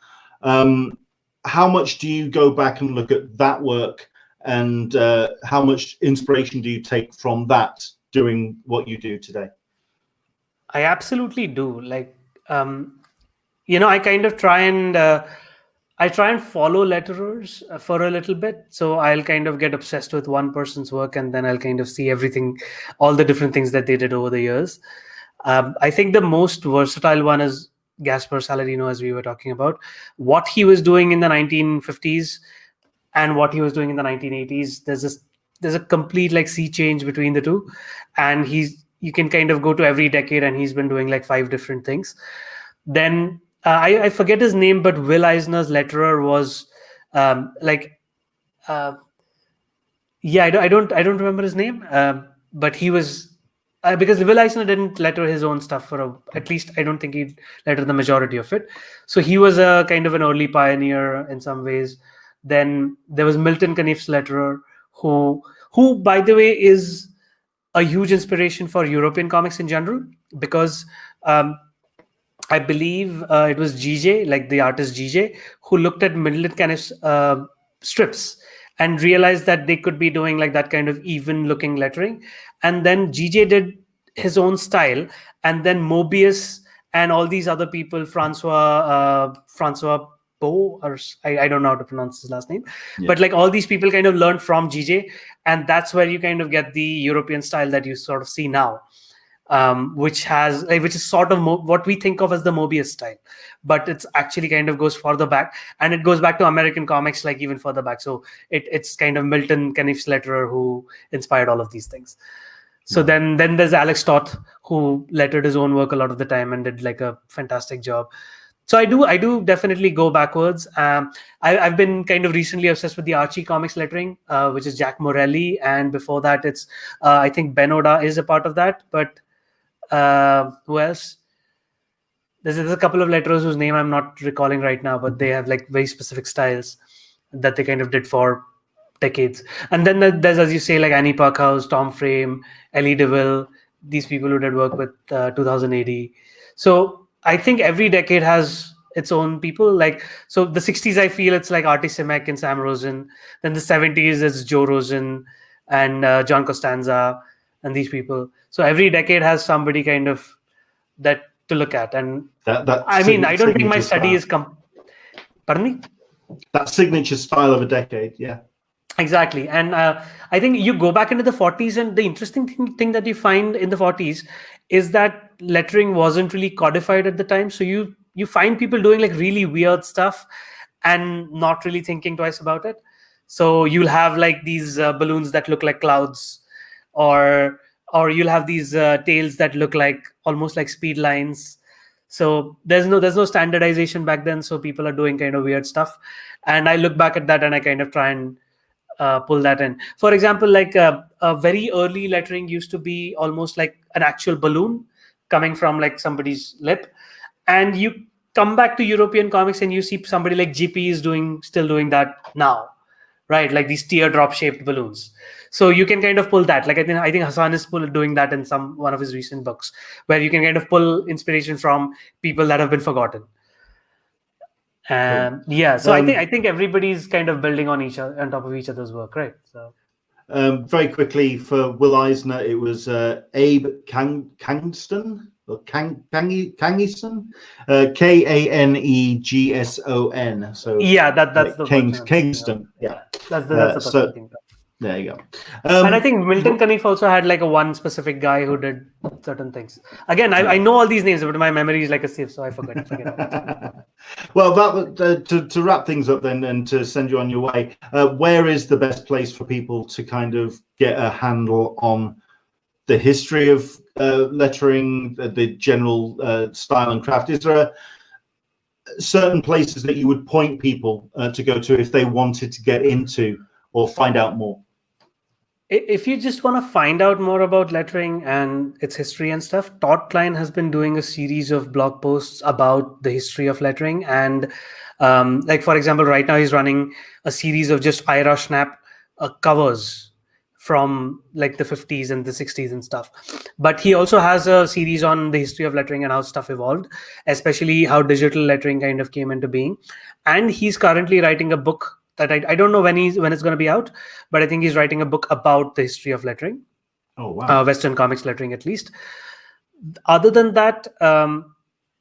Speaker 1: How much do you go back and look at that work, and how much inspiration do you take from that doing what you do today?
Speaker 2: I absolutely do. Like, I kind of try and follow letterers for a little bit. So I'll kind of get obsessed with one person's work, and then I'll kind of see everything, all the different things that they did over the years. I think the most versatile one is Gaspar Saladino, as we were talking about. What he was doing in the 1950s and what he was doing in the 1980s, there's a complete like sea change between the two. And you can kind of go to every decade, and he's been doing like 5 different things. Then I forget his name, but Will Eisner's letterer was I don't remember his name, but he was because Will Eisner didn't letter his own stuff at least I don't think he lettered the majority of it. So he was a kind of an early pioneer in some ways. Then there was Milton Caniff's letterer, who by the way is a huge inspiration for European comics in general, because I believe it was GJ, like the artist GJ, who looked at Milton Caniff's strips and realized that they could be doing like that kind of even looking lettering. And then GJ did his own style, and then Mobius and all these other people, Francois Beau, or I don't know how to pronounce his last name, but like all these people kind of learned from GJ, and that's where you kind of get the European style that you sort of see now. Which is sort of what we think of as the Mobius style, but it's actually kind of goes further back, and it goes back to American comics, like even further back. So it's kind of Milton Caniff's letterer who inspired all of these things. So then there's Alex Toth, who lettered his own work a lot of the time and did like a fantastic job. So I do definitely go backwards. I've been kind of recently obsessed with the Archie Comics lettering, which is Jack Morelli, and before that it's I think Ben Oda is a part of that. But who else? There's a couple of letterers whose name I'm not recalling right now, but they have like very specific styles that they kind of did for decades. And then there's, as you say, like Annie Parkhouse, Tom Frame, Ellie DeVille, these people who did work with 2000 AD. So I think every decade has its own people. Like, so the 60s, I feel it's like Artie Simek and Sam Rosen. Then the 70s is Joe Rosen and John Costanza and these people. So every decade has somebody kind of that to look at. And I mean, I don't think my study is pardon me?
Speaker 1: That signature style of a decade, yeah.
Speaker 2: Exactly. And I think you go back into the 40s, and the interesting thing that you find in the 40s is that lettering wasn't really codified at the time. So you find people doing like really weird stuff and not really thinking twice about it. So you'll have like these balloons that look like clouds, or you'll have these tails that look like almost like speed lines. So there's no standardization back then. So people are doing kind of weird stuff. And I look back at that and I kind of try and pull that in. For example, like a very early lettering used to be almost like an actual balloon coming from like somebody's lip. And you come back to European comics and you see somebody like GP is still doing that now, right? Like these teardrop shaped balloons. So you can kind of pull that. Like I think Hassan is doing that in one of his recent books, where you can kind of pull inspiration from people that have been forgotten.
Speaker 1: Cool.
Speaker 2: Yeah, so I think everybody's kind of building on top of each other's work, right? So
Speaker 1: very quickly for Will Eisner, it was Abe Kangston or Kangiston, Kanegson. So
Speaker 2: yeah, that's the
Speaker 1: Kingston. Yeah,
Speaker 2: that's the person I think.
Speaker 1: There you go.
Speaker 2: And I think Milton Caniff also had like one specific guy who did certain things. Again, I know all these names, but my memory is like a sieve, so I forget.
Speaker 1: Well, that to wrap things up then, and to send you on your way, where is the best place for people to kind of get a handle on the history of lettering, the general style and craft? Is there certain places that you would point people to go to if they wanted to get into or find out more?
Speaker 2: If you just want to find out more about lettering and its history and stuff, Todd Klein has been doing a series of blog posts about the history of lettering. And like, for example, right now he's running a series of just Ira Schnapp covers from like the 50s and the 60s and stuff. But he also has a series on the history of lettering and how stuff evolved, especially how digital lettering kind of came into being. And he's currently writing a book that I don't know when it's going to be out, but I think he's writing a book about the history of lettering.
Speaker 1: Oh, wow.
Speaker 2: Western comics lettering, at least. Other than that,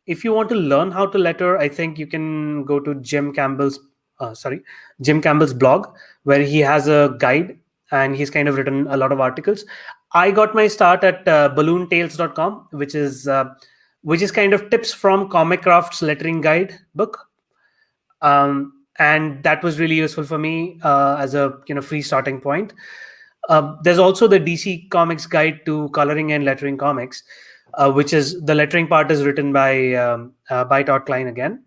Speaker 2: if you want to learn how to letter, I think you can go to Jim Campbell's blog, where he has a guide and he's kind of written a lot of articles. I got my start at balloontales.com, which is kind of tips from Comic Craft's lettering guide book. And that was really useful for me as a free starting point. There's also the DC Comics Guide to Coloring and Lettering Comics, which is the lettering part is written by Todd Klein again,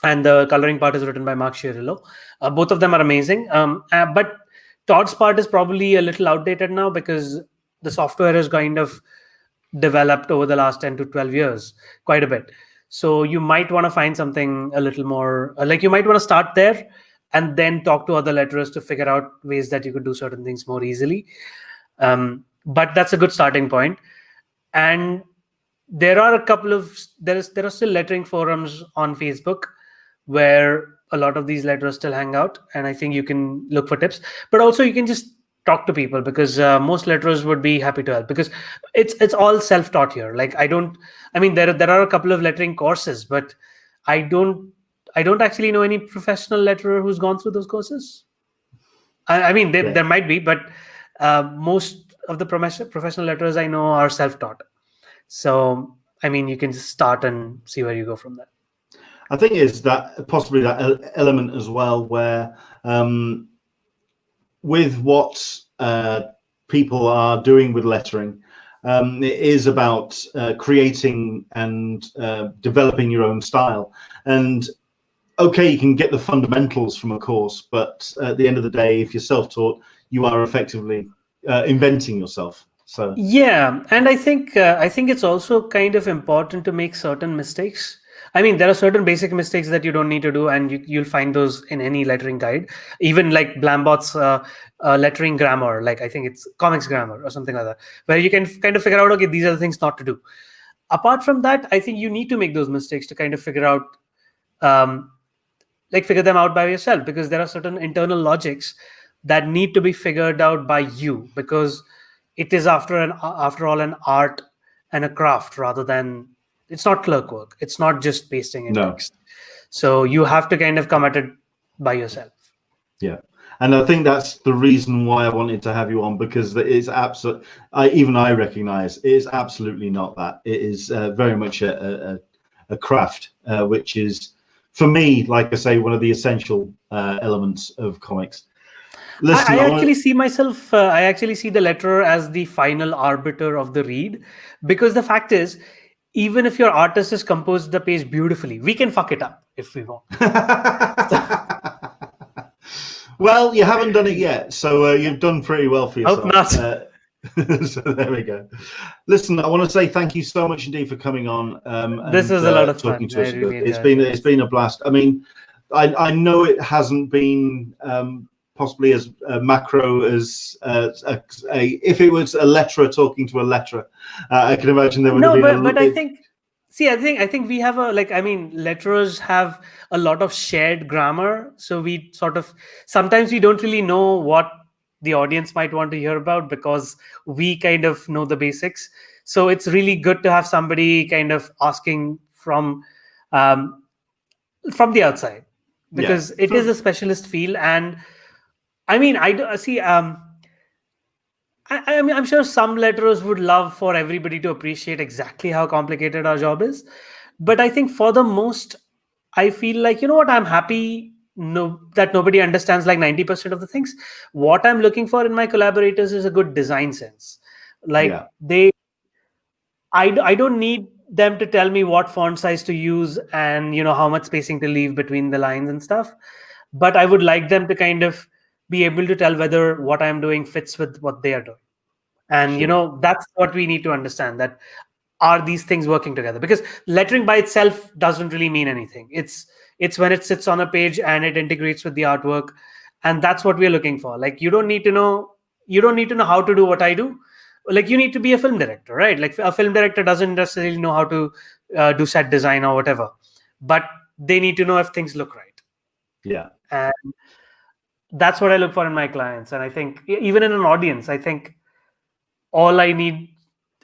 Speaker 2: and the coloring part is written by Mark Chiarillo. Both of them are amazing, but Todd's part is probably a little outdated now because the software has kind of developed over the last 10 to 12 years quite a bit. So you might want to find something a little more, like you might want to start there and then talk to other letterers to figure out ways that you could do certain things more easily. But that's a good starting point. And there are there are still lettering forums on Facebook where a lot of these letterers still hang out. And I think you can look for tips, but also you can just talk to people, because most letterers would be happy to help, because it's all self-taught here. Like there are a couple of lettering courses, but I don't actually know any professional letterer who's gone through those courses. There might be, but most of the professional letterers I know are self-taught. So you can just start and see where you go from there.
Speaker 1: I think it's that possibly that element as well, where with what people are doing with lettering. It is about creating and developing your own style. And okay, you can get the fundamentals from a course, but at the end of the day, if you're self-taught, you are effectively inventing yourself. So
Speaker 2: yeah, and I think it's also kind of important to make certain mistakes. I mean, there are certain basic mistakes that you don't need to do, and you'll find those in any lettering guide. Even like Blambot's lettering grammar, like I think it's comics grammar or something like that, where you can kind of figure out, okay, these are the things not to do. Apart from that, I think you need to make those mistakes to kind of figure out, figure them out by yourself, because there are certain internal logics that need to be figured out by you, because it is after all an art and a craft, rather than, it's not clerk work, it's not just pasting in text. So you have to kind of come at it by yourself.
Speaker 1: Yeah, and I think that's the reason why I wanted to have you on, because it is absolutely, I recognize it is absolutely not that. It is very much a craft, which is, for me, like I say, one of the essential elements of comics. Listen,
Speaker 2: I actually see myself, I actually see the letterer as the final arbiter of the read, because the fact is, even if your artist has composed the page beautifully, we can fuck it up if we want.
Speaker 1: Well, you haven't done it yet, so you've done pretty well for yourself.
Speaker 2: Hope not.
Speaker 1: So there we go. Listen, I want to say thank you so much indeed for coming on.
Speaker 2: This was a lot of
Speaker 1: talking
Speaker 2: fun.
Speaker 1: to us.
Speaker 2: Really
Speaker 1: it's been a blast. I mean, I know it hasn't been possibly as macro as if it was a letterer talking to a letterer. I can imagine there would have been.
Speaker 2: But I think. See, I think we have letterers have a lot of shared grammar. So we sort of, sometimes we don't really know what the audience might want to hear about, because we kind of know the basics. So it's really good to have somebody kind of asking from the outside, because it is a specialist field. And I mean, I see. I mean, I'm sure some letterers would love for everybody to appreciate exactly how complicated our job is. But I think for the most, I feel like, you know what, I'm happy that nobody understands like 90% of the things. What I'm looking for in my collaborators is a good design sense. I don't need them to tell me what font size to use and, how much spacing to leave between the lines and stuff. But I would like them to kind of be able to tell whether what I'm doing fits with what they are doing. And that's what we need to understand, that are these things working together? Because lettering by itself doesn't really mean anything. It's when it sits on a page and it integrates with the artwork, and that's what we're looking for. Like, you don't need to know how to do what I do. Like, you need to be a film director, right? Like, a film director doesn't necessarily know how to do set design or whatever, but they need to know if things look right.
Speaker 1: Yeah.
Speaker 2: And that's what I look for in my clients. And I think even in an audience, I think all I need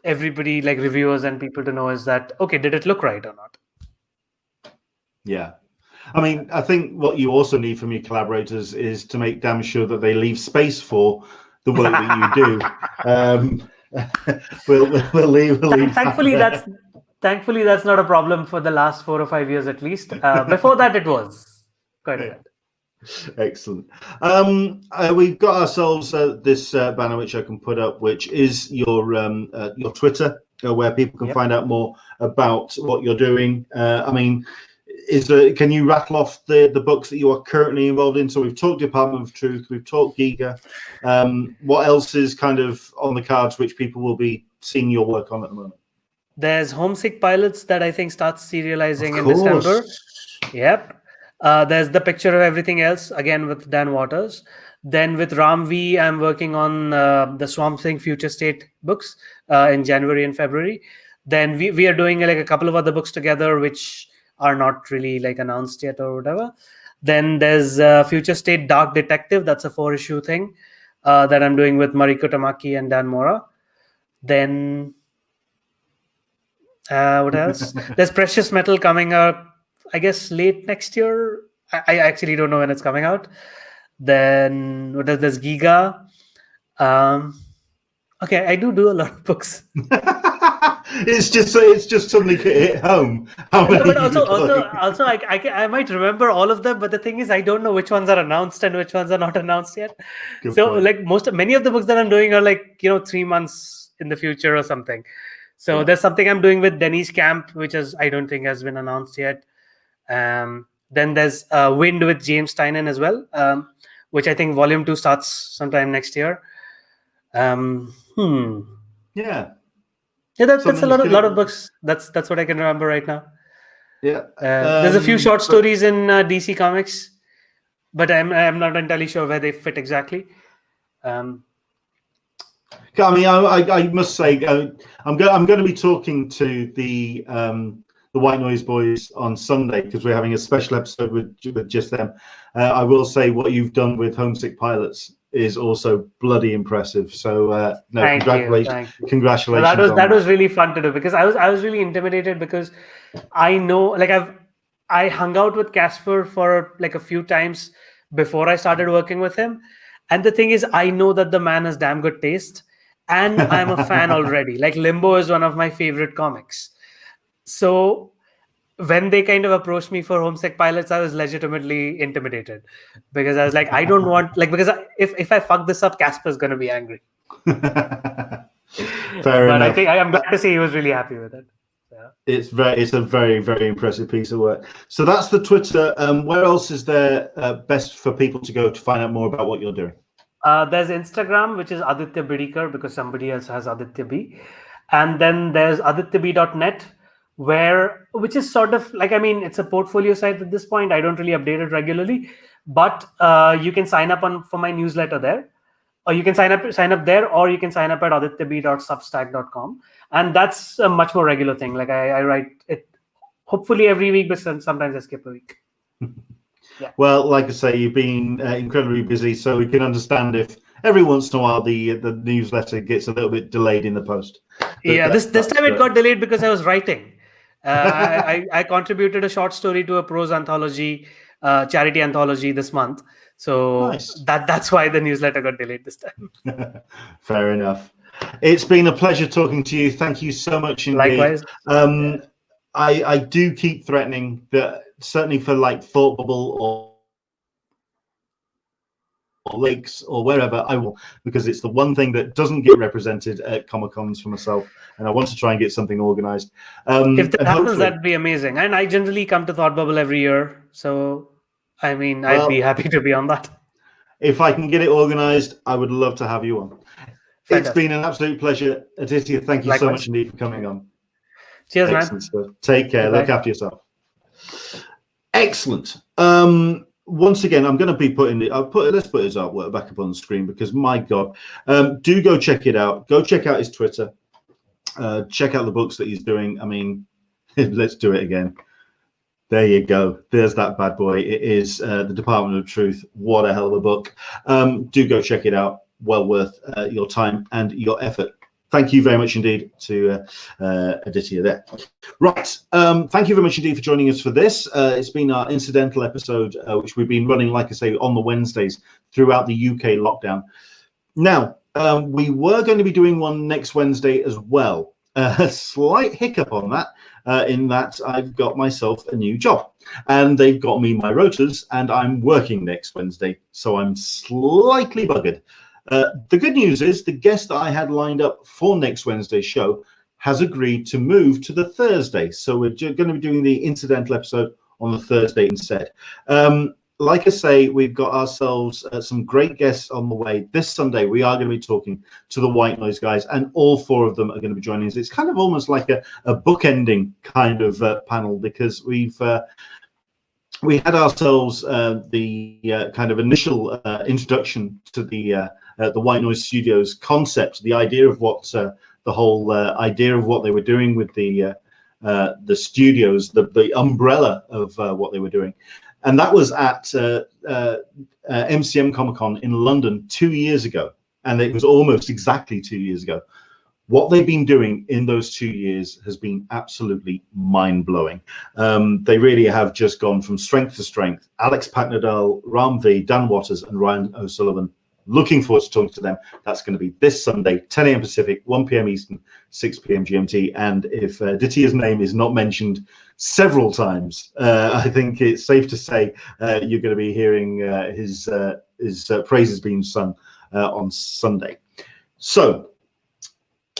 Speaker 2: everybody, like reviewers and people, to know is that, okay, did it look right or not?
Speaker 1: Yeah. I mean, I think what you also need from your collaborators is to make damn sure that they leave space for the work that you do. We'll leave.
Speaker 2: Thankfully, that's not a problem for the last 4 or 5 years at least. Before that, it was quite a bit.
Speaker 1: Excellent. We've got ourselves this banner which I can put up, which is your Twitter, where people can find out more about what you're doing. I mean, can you rattle off the books that you are currently involved in? So we've talked Department of Truth, we've talked Giga. What else is kind of on the cards which people will be seeing your work on at the moment?
Speaker 2: There's Homesick Pilots that I think starts serializing in December. Yep. There's The Picture of Everything Else, again with Dan Waters. Then with Ram V, I'm working on the Swamp Thing Future State books in January and February. Then we are doing like a couple of other books together, which are not really like announced yet or whatever. Then there's Future State Dark Detective. That's a 4-issue thing that I'm doing with Mariko Tamaki and Dan Mora. Then what else? There's Precious Metal coming out, I guess, late next year. I actually don't know when it's coming out. Then what else? There's Giga. Okay, I do a lot of books.
Speaker 1: It's just suddenly hit home. How
Speaker 2: No,
Speaker 1: many
Speaker 2: but
Speaker 1: you've got.
Speaker 2: also, I might remember all of them, but the thing is, I don't know which ones are announced and which ones are not announced yet.
Speaker 1: Good
Speaker 2: So,
Speaker 1: point.
Speaker 2: like many of the books that I'm doing are like 3 months in the future or something. So
Speaker 1: Yeah.
Speaker 2: there's something I'm doing with Denny's Camp, which I don't think has been announced yet. Then there's Wind with James Tynan as well, which I think Volume 2 starts sometime next year.
Speaker 1: Yeah.
Speaker 2: Yeah, that's a
Speaker 1: Something's
Speaker 2: lot of
Speaker 1: gonna.
Speaker 2: books. That's what I can remember right now.
Speaker 1: Yeah.
Speaker 2: There's a few short
Speaker 1: But
Speaker 2: stories in DC Comics, but I'm not entirely sure where they fit exactly.
Speaker 1: I mean, I must say, I'm going to be talking to the White Noise Boys on Sunday because we're having a special episode with just them. I will say what you've done with Homesick Pilots is also bloody impressive. So no,
Speaker 2: Thank you.
Speaker 1: congratulations
Speaker 2: No,
Speaker 1: on
Speaker 2: that was really fun to do because I was really intimidated because I know like I hung out with Casper for like a few times before I started working with him, and the thing is I know that the man has damn good taste, and I'm a fan already. Like Limbo is one of my favorite comics, so when they kind of approached me for Homesick Pilots, I was legitimately intimidated because I was like, I don't want because if I fuck this up, Casper's gonna be angry.
Speaker 1: Fair
Speaker 2: But
Speaker 1: enough.
Speaker 2: I'm glad to say he was really happy with it. Yeah.
Speaker 1: It's a very, very impressive piece of work. So that's the Twitter. Where else is there best for people to go to find out more about what you're doing?
Speaker 2: There's Instagram, which is Aditya Bidikar because somebody else has Aditya B. And then there's adityab.net, which is sort of like, I mean, it's a portfolio site at this point. I don't really update it regularly, but you can sign up for my newsletter there. Or you can sign up there, or you can sign up at adityab.substack.com. And that's a much more regular thing. Like I write it hopefully every week, but sometimes I skip a week. Yeah.
Speaker 1: Well, like I say, you've been incredibly busy, so we can understand if every once in a while the newsletter gets a little bit delayed in the post.
Speaker 2: But this time it got delayed because I was writing. I contributed a short story to a prose anthology, charity anthology this month. So
Speaker 1: nice.
Speaker 2: That's why the newsletter got delayed this time.
Speaker 1: Fair enough. It's been a pleasure talking to you. Thank you so much indeed.
Speaker 2: Likewise.
Speaker 1: I do keep threatening that certainly for like Thought Bubble or Lakes or wherever I will, because it's the one thing that doesn't get represented at Comic Cons for myself, and I want to try and get something organized.
Speaker 2: If that happens, that'd be amazing. And I generally come to Thought Bubble every year, so I mean, I'd be happy to be on that.
Speaker 1: If I can get it organized, I would love to have you on. Fantastic. It's been an absolute pleasure, Aditya. Thank you so much indeed for coming on.
Speaker 2: Cheers,
Speaker 1: excellent man. Stuff. Take care.
Speaker 2: Bye.
Speaker 1: Look after yourself. Excellent. Once again, I'm going to be putting let's put his artwork back up on the screen because my God, do go check it out. Go check out his Twitter. Check out the books that he's doing. I mean, let's do it again. There you go. There's that bad boy. It is The Department of Truth. What a hell of a book. Do go check it out. Well worth your time and your effort. Thank you very much indeed to Aditya there. Right. Thank you very much indeed for joining us for this. It's been our incidental episode, which we've been running, like I say, on the Wednesdays throughout the UK lockdown. Now, we were going to be doing one next Wednesday as well. A slight hiccup on that, in that I've got myself a new job and they've got me my rotas and I'm working next Wednesday. So I'm slightly buggered. The good news is the guest that I had lined up for next Wednesday's show has agreed to move to the Thursday. So we're going to be doing the incidental episode on the Thursday instead. Like I say, we've got ourselves some great guests on the way. This Sunday, we are going to be talking to the White Noise guys, and all four of them are going to be joining us. It's kind of almost like a bookending kind of panel because we had ourselves the kind of initial introduction to the White Noise Studios concept, the idea of what the whole idea of what they were doing with the studios, the umbrella of what they were doing. And that was at MCM Comic Con in London 2 years ago. And it was almost exactly 2 years ago. What they've been doing in those 2 years has been absolutely mind-blowing. They really have just gone from strength to strength. Alex Packnadal, Ram V, Dan Waters, and Ryan O'Sullivan looking forward to talking to them. That's going to be this Sunday, 10 a.m. Pacific, 1 p.m. Eastern, 6 p.m. GMT. And if Aditya's name is not mentioned several times, I think it's safe to say you're going to be hearing his praises being sung on Sunday. So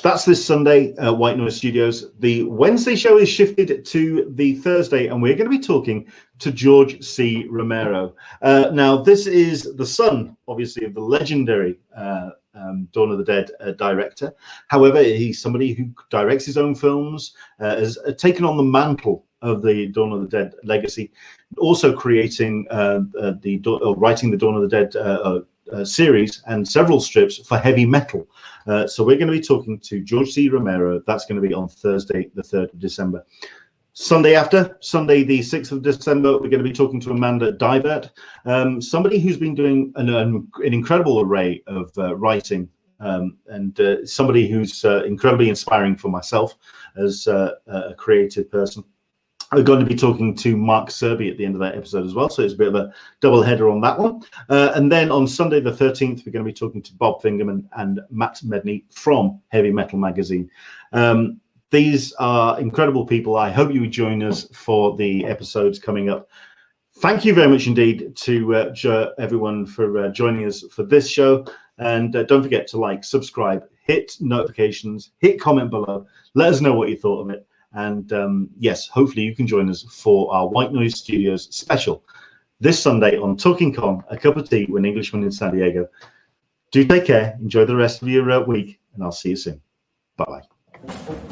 Speaker 1: that's this Sunday, White Noise Studios. The Wednesday show is shifted to the Thursday, and we're going to be talking to George C. Romero. Now, this is the son, obviously, of the legendary Dawn of the Dead director. However, he's somebody who directs his own films, has taken on the mantle of the Dawn of the Dead legacy, also creating writing the Dawn of the Dead series and several strips for heavy metal. So we're going to be talking to George C. Romero. That's going to be on Thursday, the 3rd of December. Sunday after, Sunday the 6th of December, we're going to be talking to Amanda Dibert, somebody who's been doing an incredible array of writing, and somebody who's incredibly inspiring for myself as a creative person. We're going to be talking to Mark Serby at the end of that episode as well, so it's a bit of a double header on that one. And then on Sunday the 13th, we're going to be talking to Bob Fingerman and Matt Medney from Heavy Metal Magazine. These are incredible people. I hope you would join us for the episodes coming up. Thank you very much indeed to everyone for joining us for this show. And don't forget to like, subscribe, hit notifications, hit comment below. Let us know what you thought of it. And yes, hopefully you can join us for our White Noise Studios special this Sunday on Talkin Con, a cup of tea with an Englishman in San Diego. Do take care, enjoy the rest of your week, and I'll see you soon. Bye-bye.